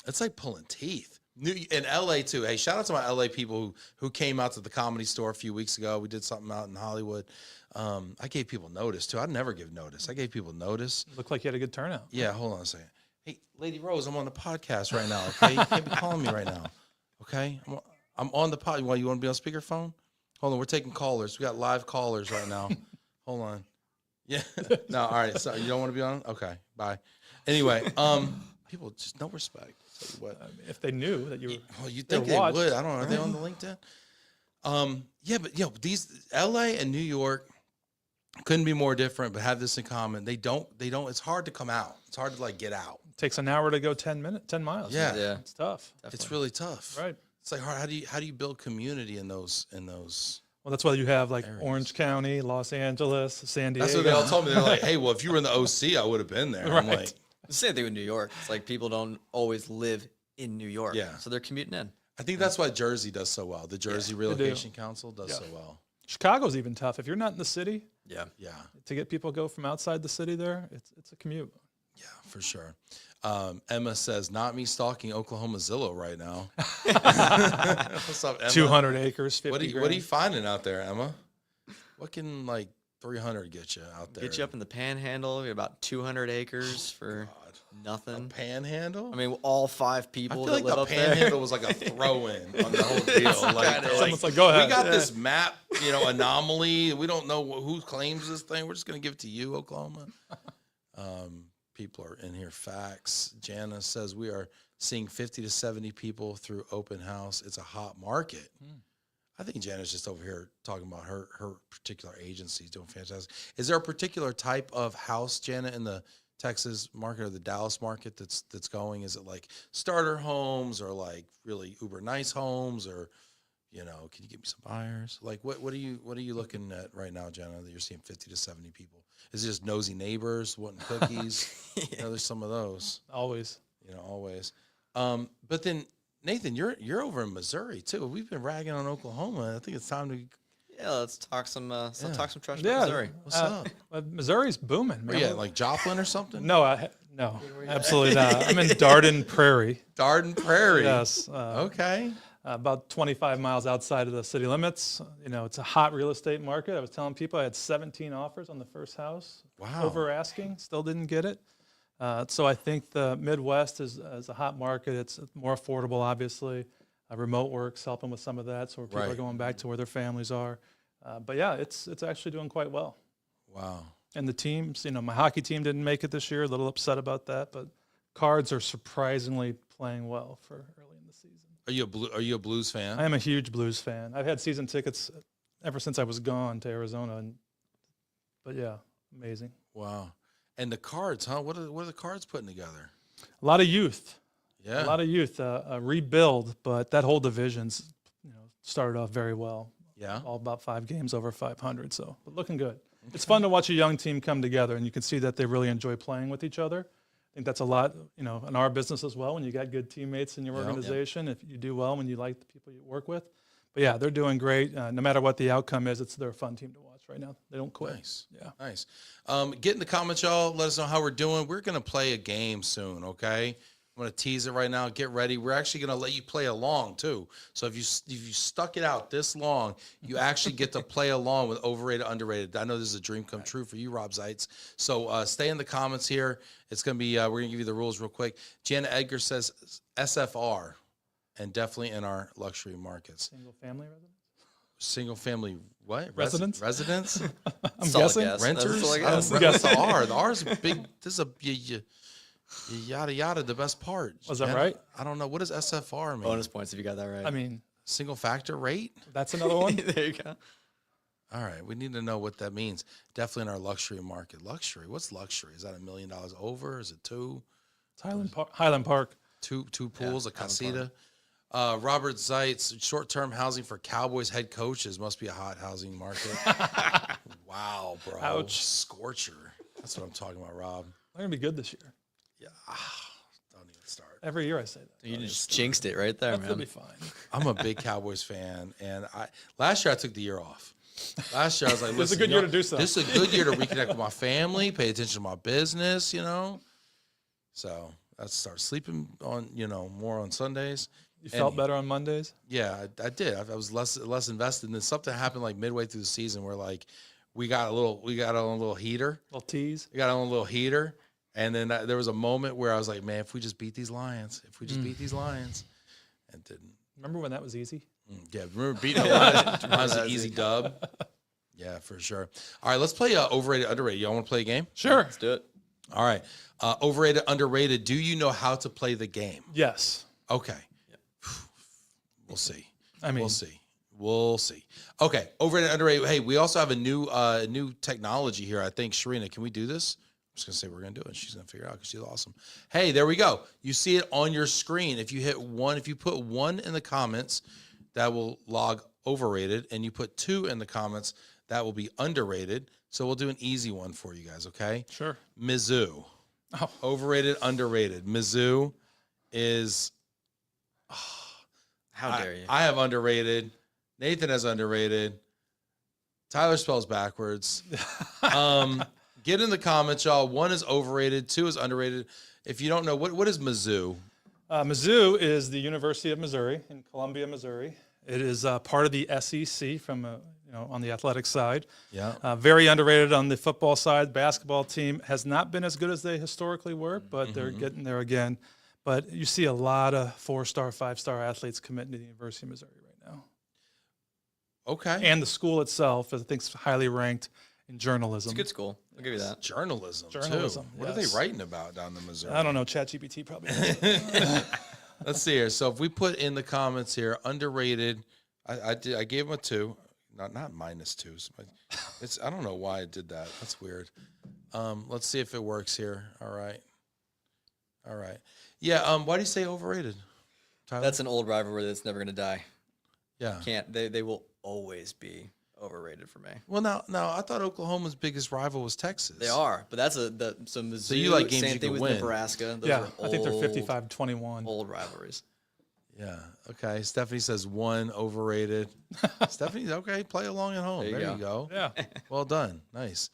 it's like pulling teeth. In LA too. Hey, shout out to my LA people who came out to the Comedy Store a few weeks ago. We did something out in Hollywood. I gave people notice too. I'd never give notice. I gave people notice. Looked like you had a good turnout. Yeah, hold on a second. Hey, Lady Rose, I'm on the podcast right now, okay? You can't be calling me right now, okay? I'm on the pod. Well, you want to be on speakerphone? Hold on, we're taking callers. We got live callers right now. Hold on. Yeah. No, all right. So you don't want to be on? Okay, bye. Anyway, people just no respect. Tell you what. If they knew that you were, Well, you they're think they watched. would. I don't know. Are they on the LinkedIn? Yeah, but these LA and New York couldn't be more different, but have this in common. They don't, it's hard to come out. It's hard to like get out. takes an hour to go 10 miles. Yeah. Yeah. It's tough. It's really tough. Right. It's like hard. How do you build community in those? Well, that's why you have like Orange County, Los Angeles, San Diego. That's what they all told me. They're like, hey, well, if you were in the OC, I would have been there. I'm Right. like, The same thing with New York. It's like people don't always live in New York. Yeah. So they're commuting in. I think that's why Jersey does so well. The Jersey Relocation Council does so well. Chicago's even tough. If you're not in the city, Yeah. Yeah, to get people go from outside the city there, it's a commute. yeah, for sure. Emma says, not me stalking Oklahoma Zillow right now. What's up, Emma? 200 acres, 50 What are you grand. finding out there, Emma? What can like 300 get you out there? Get you up in the panhandle. You got about 200 acres for nothing. Panhandle? I mean, all 5 I people feel that like live the up there. panhandle was like a throw-in on the whole deal. Like, Someone's like, go ahead. we got this map, anomaly. We don't know who claims this thing. We're just going to give it to you, Oklahoma. People are in here. Facts. Jana says we are seeing 50 to 70 people through open house. It's a hot market. I think Jana's just over here talking about her particular agency doing fantastic. Is there a particular type of house, Jana, in the Texas market or the Dallas market that's going? Is it like starter homes or like really uber nice homes, or can you give me some buyers? Like what are you looking at right now, Jenna, that you're seeing 50 to 70 people? Is it just nosy neighbors wanting cookies? There's some of those. Always. Always. But then Nathan, you're over in Missouri too. We've been ragging on Oklahoma. I think it's time to Yeah, let's talk some talk some trash Yeah. about Missouri. what's up? Missouri's booming, man. Yeah, like Joplin or something? No, no, absolutely not. I'm in Darden Prairie. Darden Prairie. Yes. Okay. About 25 miles outside of the city limits. It's a hot real estate market. I was telling people I had 17 offers on the first house. Wow. Over asking, still didn't get it. So I think the Midwest is a hot market. It's more affordable, obviously. Remote work's helping with some of that, so people are Right. going back to where their families are. But yeah, it's actually doing quite well. Wow. And the teams, my hockey team didn't make it this year. A little upset about that, but Cards are surprisingly playing well for early in the season. Are you a Blues fan? I am a huge Blues fan. I've had season tickets ever since I was gone to Arizona, but yeah, amazing. Wow. And the Cards, huh? What are the Cards putting together? A lot of youth. Yeah. A lot of youth. A rebuild, but that whole division's started off very well. Yeah. All about 5 games over 500, but looking good. It's fun to watch a young team come together, and you can see that they really enjoy playing with each other. think that's a lot, in our business as well. When you got good teammates in your organization, if you do well, when you like the people you work with. But yeah, they're doing great. No matter what the outcome is, they're a fun team to watch right now. They don't quit. Nice. Yeah. Nice. Get in the comments, y'all. Let us know how we're doing. We're going to play a game soon, okay? I'm going to tease it right now. Get ready. We're actually going to let you play along, too. So if you stuck it out this long, you actually get to play along with overrated, underrated. I know this is a dream come true for you, Rob Zeitz. So stay in the comments here. It's going to be, we're going to give you the rules real quick. Jana Edgar says SFR, and definitely in our luxury markets. Single family residence? Single family what? Residents? Residents? I'm guessing. Guess. Renters? That's all I I guess. don't know. What's the R? The R is big. This is a yada yada. The best part. Was that Jen, right? I don't know. What does SFR mean? Bonus points if you got that right. I mean, Single factor rate. that's another one. there you go. All right, we need to know what that means. Definitely in our luxury market. Luxury. What's luxury? Is that $1 million over? Is it two? It's Highland Park. Two pools, a Highland casita. Robert Zeitz, short-term housing for Cowboys head coaches must be a hot housing market. Wow, bro. Ouch. Scorcher. That's what I'm talking about, Rob. They're going to be good this year. Yeah. Don't even start. Every year I say that. You just jinxed it right there, They'll man. be fine. I'm a big Cowboys fan, and last year I took the year off. Last year I was like, This is a listen, good year to do so. This is a good year to reconnect with my family, pay attention to my business, So I start sleeping on, more on Sundays. You felt better on Mondays? Yeah, I did. I was less invested. And then something happened like midway through the season where like we got on a little heater. Little tease? We got on a little heater. And then there was a moment where I was like, man, if we just beat these Lions, and didn't. Remember when that was easy? Yeah, remember beating the Lions? Lions an easy dub. Yeah, for sure. All right, let's play overrated, underrated. Y'all want to play a game? Sure. Let's do it. All right. Overrated, underrated. Do you know how to play the game? Yes. Okay. We'll see. I mean, We'll see. Okay. Overrated, underrated. Hey, we also have a new technology here. I think, Sharina, can we do this? I'm just going to say we're going to do it. She's going to figure it out because she's awesome. Hey, there we go. You see it on your screen. If you put 1 in the comments, that will log overrated. And you put 2 in the comments, that will be underrated. So we'll do an easy one for you guys, okay? sure. Mizzou. Oh, Overrated, underrated. Mizzou is... How dare you? I have underrated. Nathan has underrated. Tyler spells backwards. Get in the comments, y'all. 1 is overrated. 2 is underrated. If you don't know, what is Mizzou? Mizzou is the University of Missouri in Columbia, Missouri. It is part of the SEC from on the athletic side. Yeah. Very underrated on the football side. Basketball team has not been as good as they historically were, but they're getting there again. But you see a lot of 4-star, 5-star athletes committing to the University of Missouri right now. Okay. And the school itself, I think, is highly ranked in journalism. It's a good school. I'll give you that. Journalism, too. What are yes. they writing about down in Missouri? I don't know. ChatGPT probably knows. Let's see here. So if we put in the comments here, underrated, I gave them a 2. Not -2. It's I don't know why I did that. That's weird. Let's see if it works here. All right. Yeah. Why do you say overrated, Tyler? That's an old rivalry that's never going to die. Yeah. They will always be overrated for me. Well, now I thought Oklahoma's biggest rival was Texas. They are, but that's so Mizzou. So you like games same you thing could with win. Nebraska. Those Yeah, are I think they're old- 55-21. Old rivalries. Yeah. Okay. Stephanie says 1 overrated. Stephanie, okay. Play along at home. There you you go. Yeah. Well done. Nice.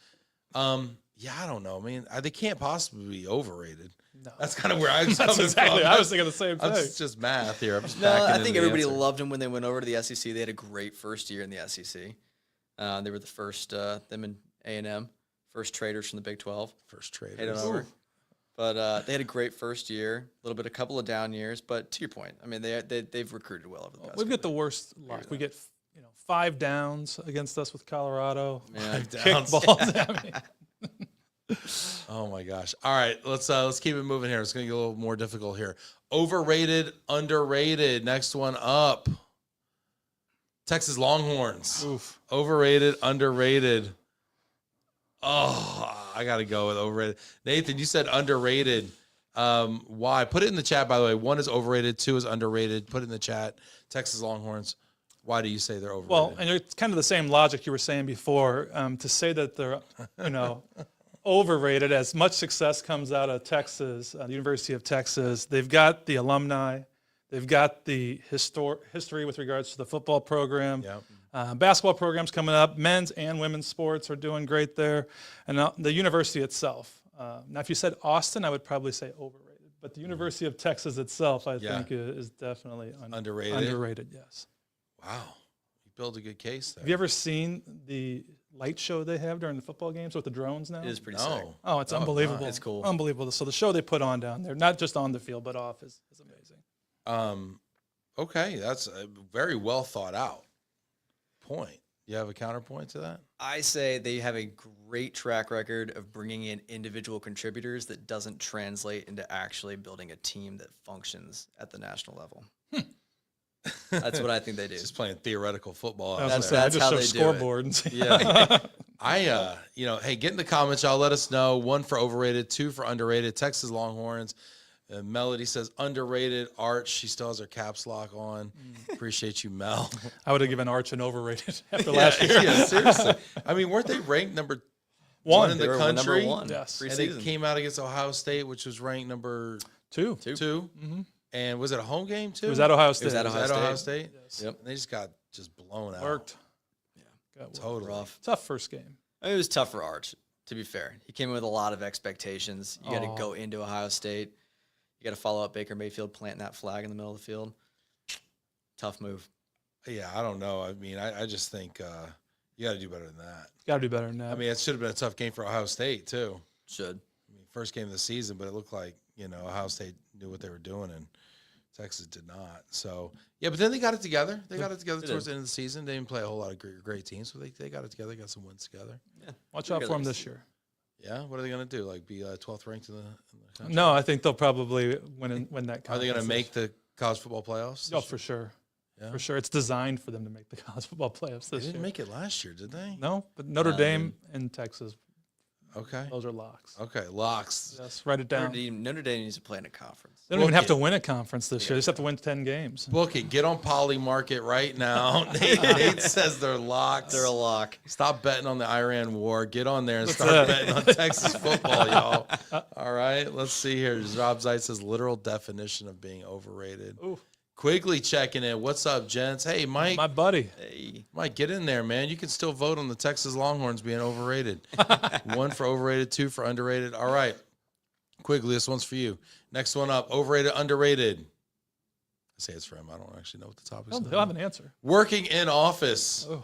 Yeah, I don't know. I mean, they can't possibly be overrated. No. That's kind of where I was That's coming exactly. from. I was thinking the same thing. It's just math here. I'm just No, backing I into think the everybody answer. loved them when they went over to the SEC. They had a great first year in the SEC. They were the first, them and A&M, first traders from the Big 12. First trade. Headed over. But they had a great first year, a couple of down years. But to your point, I mean, they've recruited well over the past. We've got the worst luck. We get 5 downs against us with Colorado. Yeah. Kickballs. I mean, Oh my gosh. All right, let's keep it moving here. It's gonna get a little more difficult here. Overrated, underrated. Next one up. Texas Longhorns. oof. Overrated, underrated. Oh, I gotta go with overrated. Nathan, you said underrated. Why? Put it in the chat, by the way. 1 is overrated, 2 is underrated. Put it in the chat. Texas Longhorns. Why do you say they're overrated? Well, and it's kind of the same logic you were saying before. To say that they're, overrated. As much success comes out of Texas, the University of Texas, they've got the alumni, they've got the history with regards to the football program. Yep. Basketball programs coming up, men's and women's sports are doing great there. And the university itself. Now, if you said Austin, I would probably say overrated. But the University of Texas itself, I think, is definitely Underrated? Underrated, yes. Wow. You built a good case there. Have you ever seen the light show they have during the football games with the drones now? It is pretty No. sick. Oh, it's unbelievable. It's cool. Unbelievable. So the show they put on down there, not just on the field, but off, is amazing. Okay, that's a very well thought out point. You have a counterpoint to that? I say they have a great track record of bringing in individual contributors that doesn't translate into actually building a team that functions at the national level. That's what I think they do. Just playing theoretical football. I was out gonna there. say, I that's just how show they do it. scoreboard and see. Yeah. Hey, get in the comments, y'all. Let us know. 1 for overrated, 2 for underrated. Texas Longhorns. Melody says underrated. Arch, she still has her caps lock on. Appreciate you, Mel. I would have given Arch an overrated after last year. Yeah, seriously. I mean, weren't they ranked number one in They the were country? number one. Yes. And Preseason. they came out against Ohio State, which was ranked number Two. 2. Mm-hmm. And was it a home game too? It was at Ohio State. was at Was Ohio that Ohio State. State? Yes. Yep. And they just got blown out. Worked. Yeah. Got worked. Totally. Rough. Tough first game. I mean, it was tough for Arch, to be fair. He came in with a lot of expectations. You got to go into Ohio State. You got to follow up Baker Mayfield planting that flag in the middle of the field. Tough move. Yeah, I don't know. I mean, I just think you got to do better than that. Got to do better than that. I mean, it should have been a tough game for Ohio State too. Should. I mean, first game of the season, but it looked like Ohio State knew what they were doing, and Texas did not. So yeah, but then they got it together. They got it together towards the end of the season. They didn't play a whole lot of great teams, so they got it together. Got some wins together. Yeah. Watch out for them this year. Yeah, what are they going to do? Like be 12th ranked in the country? No, I think they'll probably win that. Are they going to conference. make the college football playoffs? Oh, for sure. Yeah. For sure. It's designed for them to make the college football playoffs They this didn't year. make it last year, did they? No, but Notre No, Dame and Texas, Okay. those are locks. Okay, locks. Yes, write it down. Notre Dame needs to play in a conference. They don't even have to win a conference this year. They just have to win 10 games. Book it. Get on Poly Market right now. Nate says they're locks. They're a lock. Stop betting on the Iran war. Get on there and What's start that? betting on Texas football, y'all. All right, let's see here. Rob Zeit says literal definition of being overrated. Ooh. Quigley checking in. What's up, gents? Hey, Mike. My buddy. Hey. Mike, get in there, man. You can still vote on the Texas Longhorns being overrated. 1 for overrated, 2 for underrated. All right. Quigley, this one's for you. Next one up, overrated, underrated. I say it's for him. I don't actually know what the topic is. They'll have an answer. Working in office. Oh.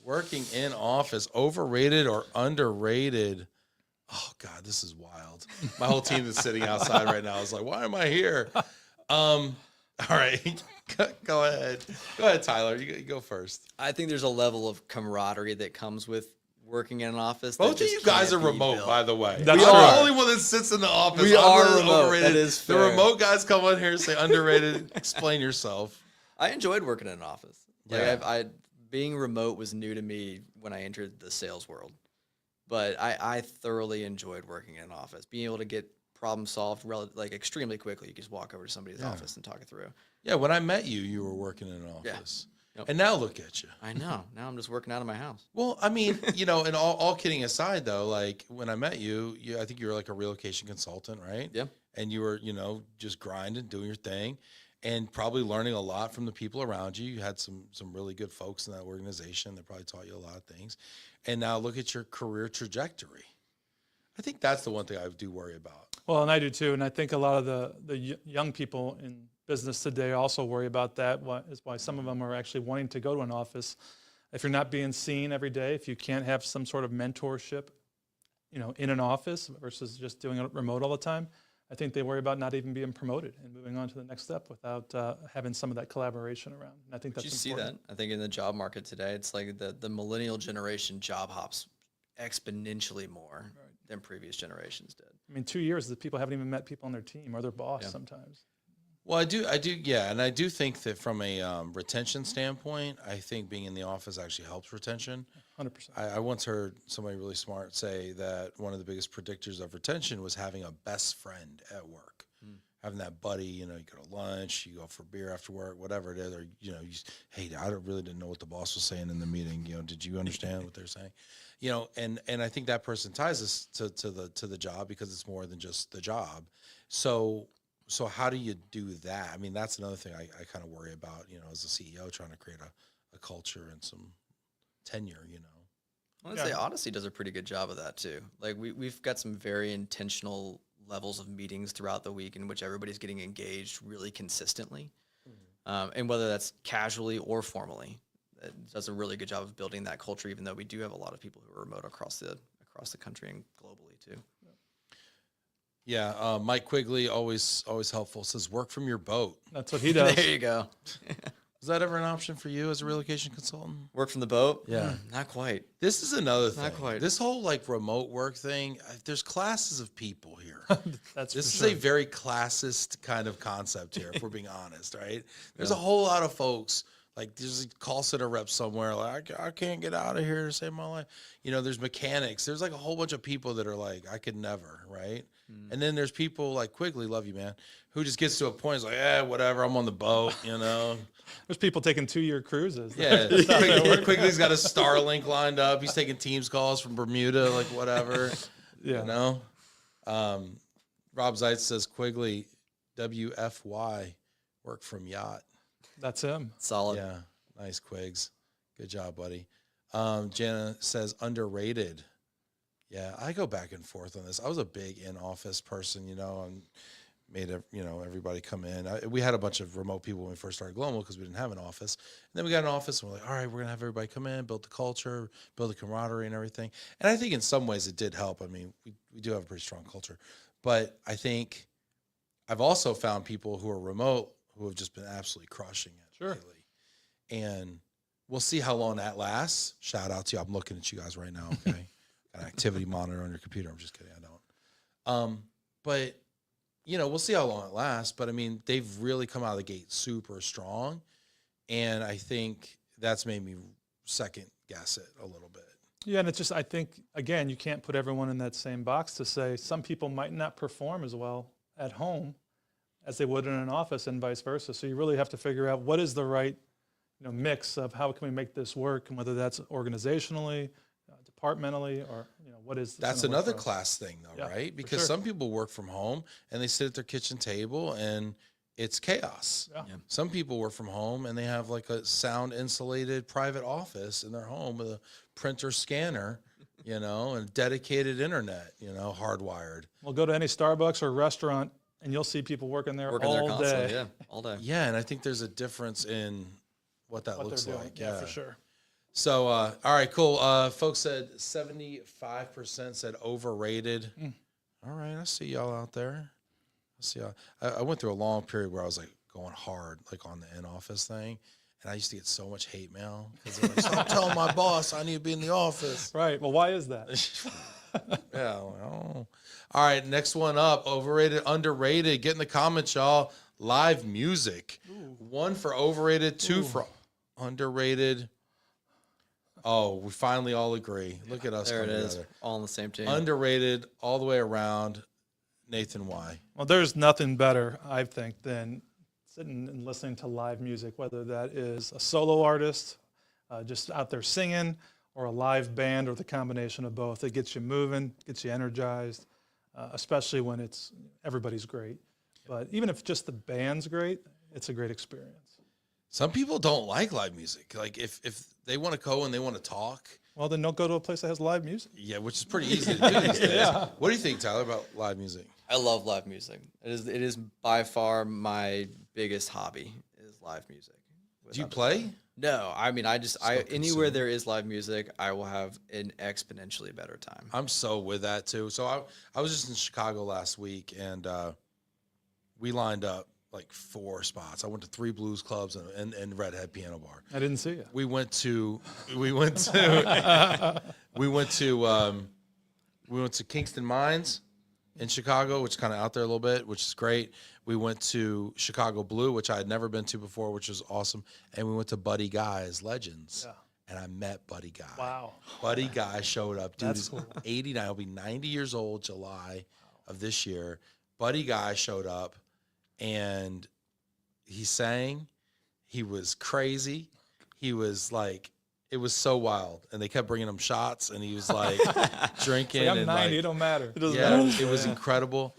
Working in office, overrated or underrated? Oh God, this is wild. My whole team is sitting outside right now. I was like, why am I here? All right, go ahead. Go ahead, Tyler. You go first. I think there's a level of camaraderie that comes with working in an office. Both of you guys are remote, by the way. That's I'm true. the only one that sits in the office. We I'm are one of the remote. overrated. That is The fair. remote guys come on here and say underrated. Explain yourself. I enjoyed working in an office. Like Yeah. I being remote was new to me when I entered the sales world, but I thoroughly enjoyed working in an office. Being able to get problem solved extremely quickly. You can just walk over to somebody's office and talk it through. Yeah, when I met you, you were working in an office. Yep. And now look at you. I know. Now I'm just working out of my house. Well, I mean, and all kidding aside, though, like when I met you, I think you were like a relocation consultant, right? Yeah. And you were, just grinding, doing your thing, and probably learning a lot from the people around you. You had some really good folks in that organization that probably taught you a lot of things. And now look at your career trajectory. I think that's the one thing I do worry about. Well, and I do too. And I think a lot of the young people in business today also worry about that. Is why some of them are actually wanting to go to an office. If you're not being seen every day, if you can't have some sort of mentorship, in an office versus just doing it remote all the time, I think they worry about not even being promoted and moving on to the next step without having some of that collaboration around. And I think that's Did you important. see that? I think in the job market today, it's like the millennial generation job hops exponentially more than previous generations did. I mean, 2 years, the people haven't even met people on their team or their boss Yeah. sometimes. Well, I do, yeah, and I do think that from a retention standpoint, I think being in the office actually helps retention. 100%. I once heard somebody really smart say that one of the biggest predictors of retention was having a best friend at work. having that buddy, you go to lunch, you go for beer after work, whatever it is, or, hey, really didn't know what the boss was saying in the meeting. Did you understand what they're saying? And I think that person ties us to the job because it's more than just the job. So how do you do that? I mean, that's another thing I kind of worry about, as a CEO, trying to create a culture and some tenure, I would say Odyssey does a pretty good job of that too. Like we've got some very intentional levels of meetings throughout the week in which everybody's getting engaged really consistently. And whether that's casually or formally, it does a really good job of building that culture, even though we do have a lot of people who are remote across the country and globally too. Yeah, Mike Quigley, always helpful, says work from your boat. That's what he does. There you go. Is that ever an option for you as a relocation consultant? Work from the boat? Yeah. Not quite. This is another thing. Not quite. This whole remote work thing, there's classes of people here. This is a very classist kind of concept here, if we're being honest, right? There's a whole lot of folks, like there's a call center rep somewhere, like, I can't get out of here to save my life. There's mechanics. There's like a whole bunch of people that are like, I could never, right? And then there's people like Quigley, love you, man, who just gets to a point, it's like, whatever, I'm on the boat, There's people taking 2-year cruises. Yeah, Quigley's got a Starlink lined up. He's taking Teams calls from Bermuda, like whatever. Yeah. Rob Zeitz says Quigley, WFY, work from yacht. That's him. Solid. Yeah, nice Quigs. Good job, buddy. Jana says underrated. Yeah, I go back and forth on this. I was a big in-office person, and made everybody come in. We had a bunch of remote people when we first started GLOMO because we didn't have an office. And then we got an office and we're like, all right, we're going to have everybody come in, build the culture, build the camaraderie and everything. And I think in some ways it did help. I mean, we do have a pretty strong culture. But I think I've also found people who are remote who have just been absolutely crushing it lately. And we'll see how long that lasts. Shout out to you. I'm looking at you guys right now, okay? Got an activity monitor on your computer. I'm just kidding. I don't. But we'll see how long it lasts, but I mean, they've really come out of the gate super strong. And I think that's made me second guess it a little bit. Yeah, and it's just, I think, again, you can't put everyone in that same box to say some people might not perform as well at home as they would in an office and vice versa. So you really have to figure out what is the right mix of how can we make this work, and whether that's organizationally, departmentally, or what is. That's another class thing, though, right? Because some people work from home and they sit at their kitchen table and it's chaos. Yeah. Some people work from home and they have like a sound insulated private office in their home with a printer scanner, and dedicated internet, hardwired. Well, go to any Starbucks or restaurant and you'll see people working there all day. Yeah, all day. Yeah, and I think there's a difference in what that looks like. Yeah, for sure. So, all right, cool. Folks said 75% said overrated. All right, I see y'all out there. I see y'all. I went through a long period where I was like going hard, like on the in-office thing. And I used to get so much hate mail because like, stop telling my boss I need to be in the office. Right. Well, why is that? Yeah. All right. Next one up. Overrated, underrated. Get in the comments, y'all. Live music. Ooh. 1 for overrated, 2 for underrated. Oh, we finally all agree. Look at us. There it is. All on the same team. Underrated all the way around. Nathan, why? Well, there's nothing better, I think, than sitting and listening to live music, whether that is a solo artist just out there singing, or a live band, or the combination of both. It gets you moving, gets you energized, especially when everybody's great. But even if just the band's great, it's a great experience. Some people don't like live music. Like if they want to go and they want to talk. Well, then don't go to a place that has live music. Yeah, which is pretty easy to do these days. Yeah. What do you think, Tyler, about live music? I love live music. It is by far my biggest hobby is live music. Do you play? No, I mean anywhere there is live music, I will have an exponentially better time. I'm so with that too. So I was just in Chicago last week and we lined up like 4 spots. I went to 3 blues clubs and Redhead Piano Bar. I didn't see you. We went to Kingston Mines in Chicago, which is kind of out there a little bit, which is great. We went to Chicago Blue, which I had never been to before, which was awesome. And we went to Buddy Guy's Legends. Yeah. And I met Buddy Guy. Wow. Buddy Guy showed up. Dude, he's 89. He'll be 90 years old July of this year. Buddy Guy showed up. and he sang. He was crazy. He was like, it was so wild, and they kept bringing him shots, and he was like drinking. Like, I'm and 90. like, It don't matter. It doesn't yeah, matter. it was incredible.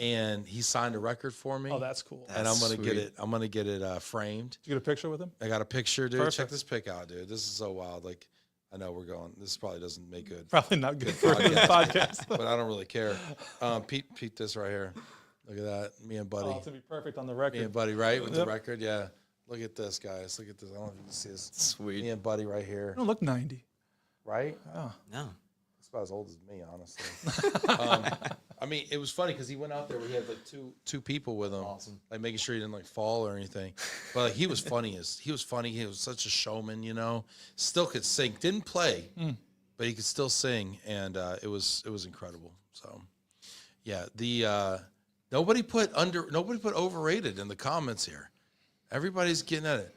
And he signed a record for me. Oh, that's cool. And I'm gonna Sweet. get it. I'm gonna get it framed. Did you get a picture with him? I got a picture, dude. Perfect. Check this pic out, dude. This is so wild. Like, I know we're going. This probably doesn't make good, Probably not good for the podcast. but I don't really care. Pete, this right here. Look at that. Me and Buddy. Oh, it's gonna be perfect on the Me record. and Buddy, right? With the Yep. record, yeah. Look at this, guys. Look at this. I don't know if you can see this. Sweet. Me and Buddy right here, You don't look 90. right? Oh. No. It's about as old as me, honestly. I mean, it was funny because he went out there where he had like two people with him, Awesome. like making sure he didn't like fall or anything. But like, he was funny. He was funny. He was such a showman, you know. Still could sing. Didn't play, but he could still sing, and it was incredible. So, yeah. Nobody put overrated in the comments here. Everybody's getting at it.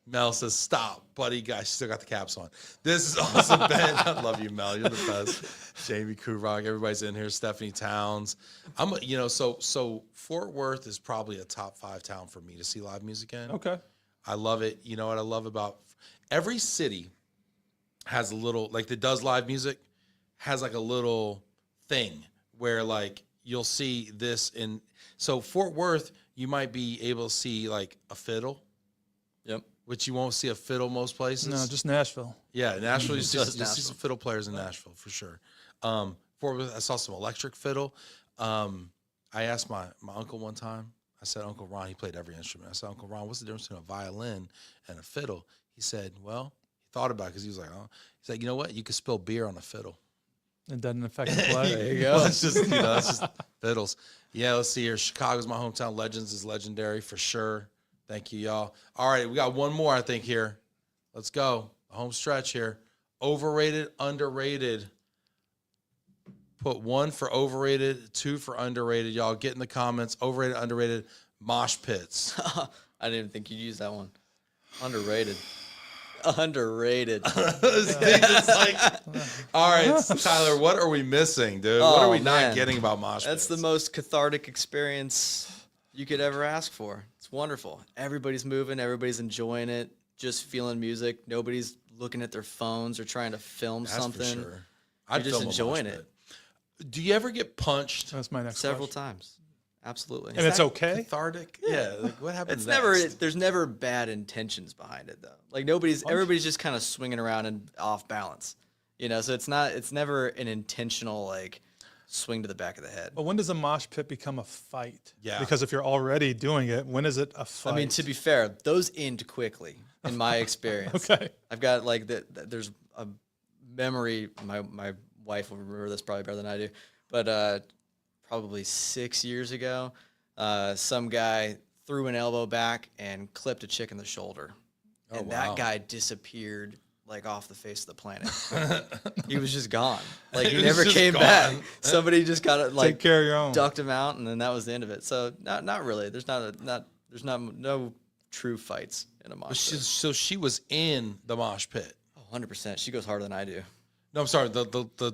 Mel says, "Stop, buddy, guys." Still got the caps on. This is awesome, Ben. I love you, Mel. You're the best. Jamie Kurok, everybody's in here. Stephanie Towns. So Fort Worth is probably a top 5 town for me to see live music in. Okay. I love it. You know what I love about every city has a little, like, that does live music, has like a little thing where like you'll see this in. So Fort Worth, you might be able to see like a fiddle. Yep. Which you won't see a fiddle most places. No, just Nashville. Yeah, Nashville. You see Just some Nashville. fiddle players in Nashville for sure. Fort Worth, I saw some electric fiddle. I asked my uncle one time. I said, Uncle Ron, he played every instrument. I said, Uncle Ron, what's the difference between a violin and a fiddle? He said, well, he thought about it because he was like, oh. He's like, you know what? You could spill beer on a fiddle. It doesn't affect the play. There you go. Well, it's just, it's just fiddles. Yeah, let's see here. Chicago's my hometown. Legends is legendary for sure. Thank you, y'all. All right, we got one more, I think, here. Let's go. The home stretch here. Overrated, underrated. Put 1 for overrated, 2 for underrated. Y'all get in the comments. Overrated, underrated, mosh pits. I didn't even think you'd use that one. Underrated. Underrated. It's like, all right, Tyler, what are we missing, dude? What are we not man. getting about mosh pits? That's the most cathartic experience you could ever ask for. It's wonderful. Everybody's moving. Everybody's enjoying it. Just feeling music. Nobody's looking at their phones or trying to film That's something. for sure. I'd just film a mosh enjoying pit. it. Do you ever get punched? That's my next Several question. times. Absolutely. And it's okay? Cathartic? Yeah. Like, what happens It's next? never. There's never bad intentions behind it though. Like everybody's just kind of swinging around and off balance. You know, so it's never an intentional like swing to the back of the head. But when does a mosh pit become a fight? Yeah. Because if you're already doing it, when is it a fight? I mean, to be fair, those end quickly in my experience. Okay. I've got like there's a memory. My wife will remember this probably better than I do, but probably 6 years ago, some guy threw an elbow back and clipped a chick in the shoulder, and wow. that guy disappeared like off the face of the planet. He was just gone. Like he He was never just came gone. back. Somebody just got it like Take care of your own. ducked him out, and then that was the end of it. So not really. There's no true fights in a mosh pit. So she was in the mosh pit. Oh, 100%. She goes harder than I do. No, I'm sorry. The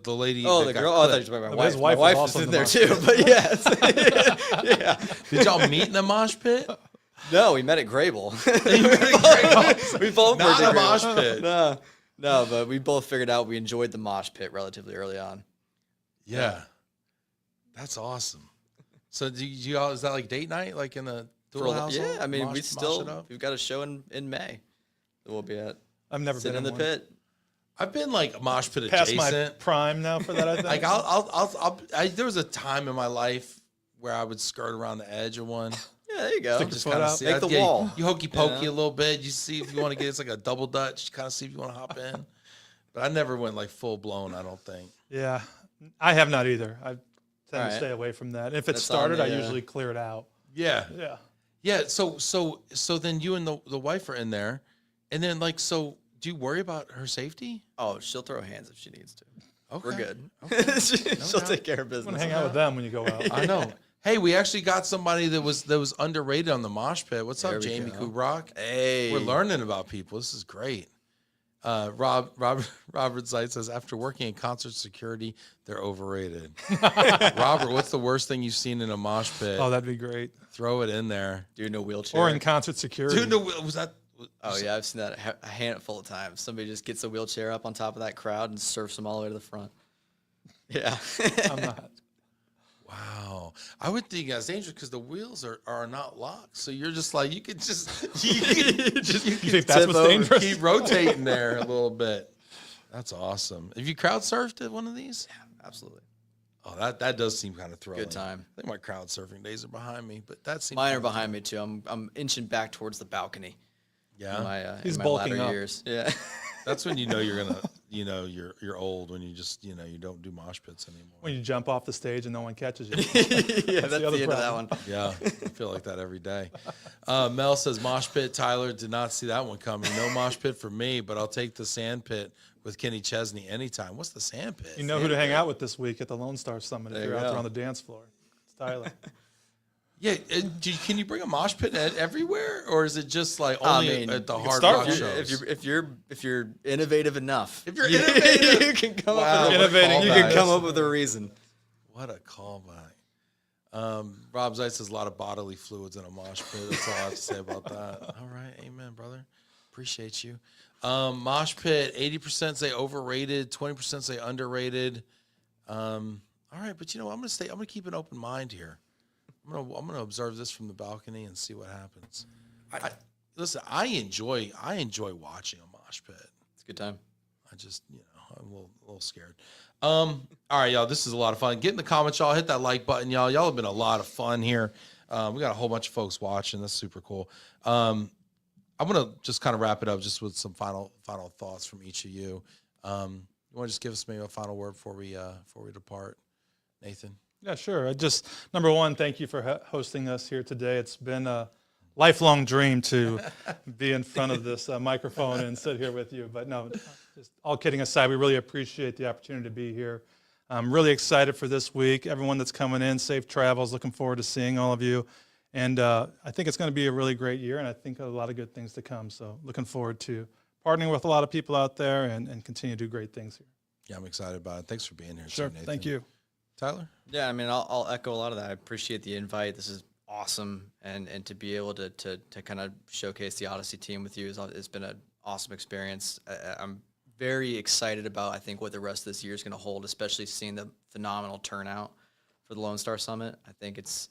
lady. Oh, that the got girl. Oh, I thought clipped. you were talking No, about his my wife wife. was My also wife is in in the there mosh too. But yeah. Did y'all meet in the mosh pit? No, we met at Grable. We both Not worked at a mosh Grable. pit. No, but we both figured out we enjoyed the mosh pit relatively early on. Yeah, that's awesome. So do you all? Is that like date night, like in the Doole household? Yeah, I mean, Mosh it up? we've got a show in May that we'll be at. I've never Sitting been in the one. pit. I've been like mosh pit Past my adjacent. prime now for that, I think. Like there was a time in my life where I would skirt around the edge of one. Yeah, there you go. Stick Just foot kind of out. see. Make the wall. You hokey pokey You a know? little bit. You see if you want to get. It's like a double dutch. Kind of see if you want to hop in. But I never went like full blown. I don't think. Yeah, I have not either. I tend to Alright. stay away from that. If it That's started, on the, I usually clear it out. Yeah. Yeah. Yeah. So then you and the wife are in there, and then like so. Do you worry about her safety? Oh, she'll throw hands if she needs to. Okay. We're good. Okay. She'll doubt. take care of I'm business. gonna hang out with them when you go out. I know. Hey, we actually got somebody that was underrated on the mosh pit. What's There up, we Jamie go. Kubrock? Hey, We're learning about people. This is great. Robert Zeit says, after working in concert security, they're overrated. Robert, what's the worst thing you've seen in a mosh pit? Oh, that'd be great. Throw it in there. Dude in a wheelchair. Or in concert security. Dude, was that? Oh yeah, I've seen that a handful of times. Somebody just gets a wheelchair up on top of that crowd and surfs them all the way to the front. Yeah. I'm not. Wow. I would think that's dangerous because the wheels are not locked. So you're just like, you could you think that's what's dangerous? keep rotating there a little bit. That's awesome. Have you crowd surfed at one of these? Yeah, absolutely. Oh, that does seem kind of thrilling. Good time. I think my crowd surfing days are behind me, but that seems Mine are behind me too. I'm inching back towards the balcony. Yeah. In my, He's in my bulking latter up. years. Yeah. That's when you know you're gonna, you're old when you just, you don't do mosh pits anymore. When you jump off the stage and no one catches you. Yeah, that's the other end of that problem. one. Yeah, I feel like that every day. Mel says, mosh pit, Tyler, did not see that one coming. No mosh pit for me, but I'll take the sand pit with Kenny Chesney anytime. What's the sand pit? You know who to hang out with this week at the Lone Star Summit if There you're you out there go. on the dance floor. It's Tyler. Yeah, can you bring a mosh pit everywhere, or is it just like only at the hard start rock with- shows? If you're innovative enough, If you're innovative, you can come Wow, up what with a Innovating, you callback. can come up with a reason. What a callback. Rob Zeit says a lot of bodily fluids in a mosh pit. That's all I have to say about that. All right, amen, brother. Appreciate you. Mosh pit, 80% say overrated, 20% say underrated. All right, but I'm gonna keep an open mind here. I'm gonna observe this from the balcony and see what happens. Listen, I enjoy watching a mosh pit. It's a good time. I just, I'm a little scared. All right, y'all, this is a lot of fun. Get in the comments, y'all. Hit that like button, y'all. Y'all have been a lot of fun here. We got a whole bunch of folks watching. That's super cool. I'm gonna just kind of wrap it up just with some final thoughts from each of you. You want to just give us maybe a final word before we depart, Nathan? Yeah, sure. Number one, thank you for hosting us here today. It's been a lifelong dream to be in front of this microphone and sit here with you. But no, just all kidding aside, we really appreciate the opportunity to be here. I'm really excited for this week. Everyone that's coming in, safe travels. Looking forward to seeing all of you. And I think it's going to be a really great year, and I think a lot of good things to come. So looking forward to partnering with a lot of people out there and continue to do great things here. Yeah, I'm excited about it. Thanks for being here. Sure. too, Nathan. Thank you. Tyler? Yeah, I mean, I'll echo a lot of that. I appreciate the invite. This is awesome, and to be able to kind of showcase the Odyssey team with you it's been an awesome experience. I'm very excited about, I think, what the rest of this year is going to hold, especially seeing the phenomenal turnout for the Lone Star Summit. I think it's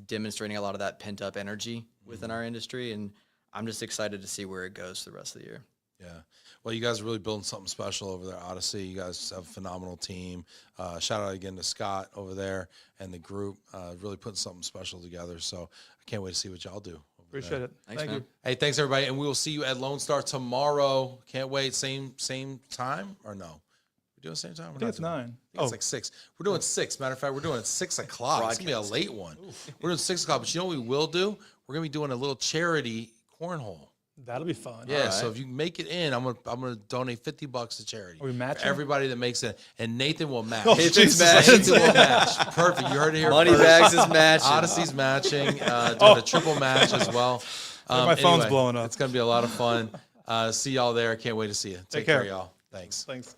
demonstrating a lot of that pent-up energy within our industry, and I'm just excited to see where it goes for the rest of the year. Yeah. Well, you guys are really building something special over there, Odyssey. You guys have a phenomenal team. Shout out again to Scott over there and the group, really putting something special together. So I can't wait to see what y'all do. Appreciate it. Thanks, Thank man. you. Hey, thanks everybody, and we will see you at Lone Star tomorrow. Can't wait. Same time or no? We're doing the same time. I think it's 9. I think it's like 6. We're doing 6. Matter of fact, we're doing it 6 o'clock. It's gonna be a late one. We're doing 6 o'clock, but you know what we will do? We're gonna be doing a little charity cornhole. That'll be fun. Yeah, right. so if you make it in, I'm gonna donate $50 to charity. Are we matching? For everybody that makes it, and Nathan will match. Oh, Nathan's Jesus. matching. Nathan will match. Perfect. You heard it here Money first. bags is matching. Odyssey's matching. Doing a triple match as well. My phone's blowing up. It's gonna be a lot of fun. See y'all there. Can't wait to see you. Take care, care. y'all. Thanks. Thanks.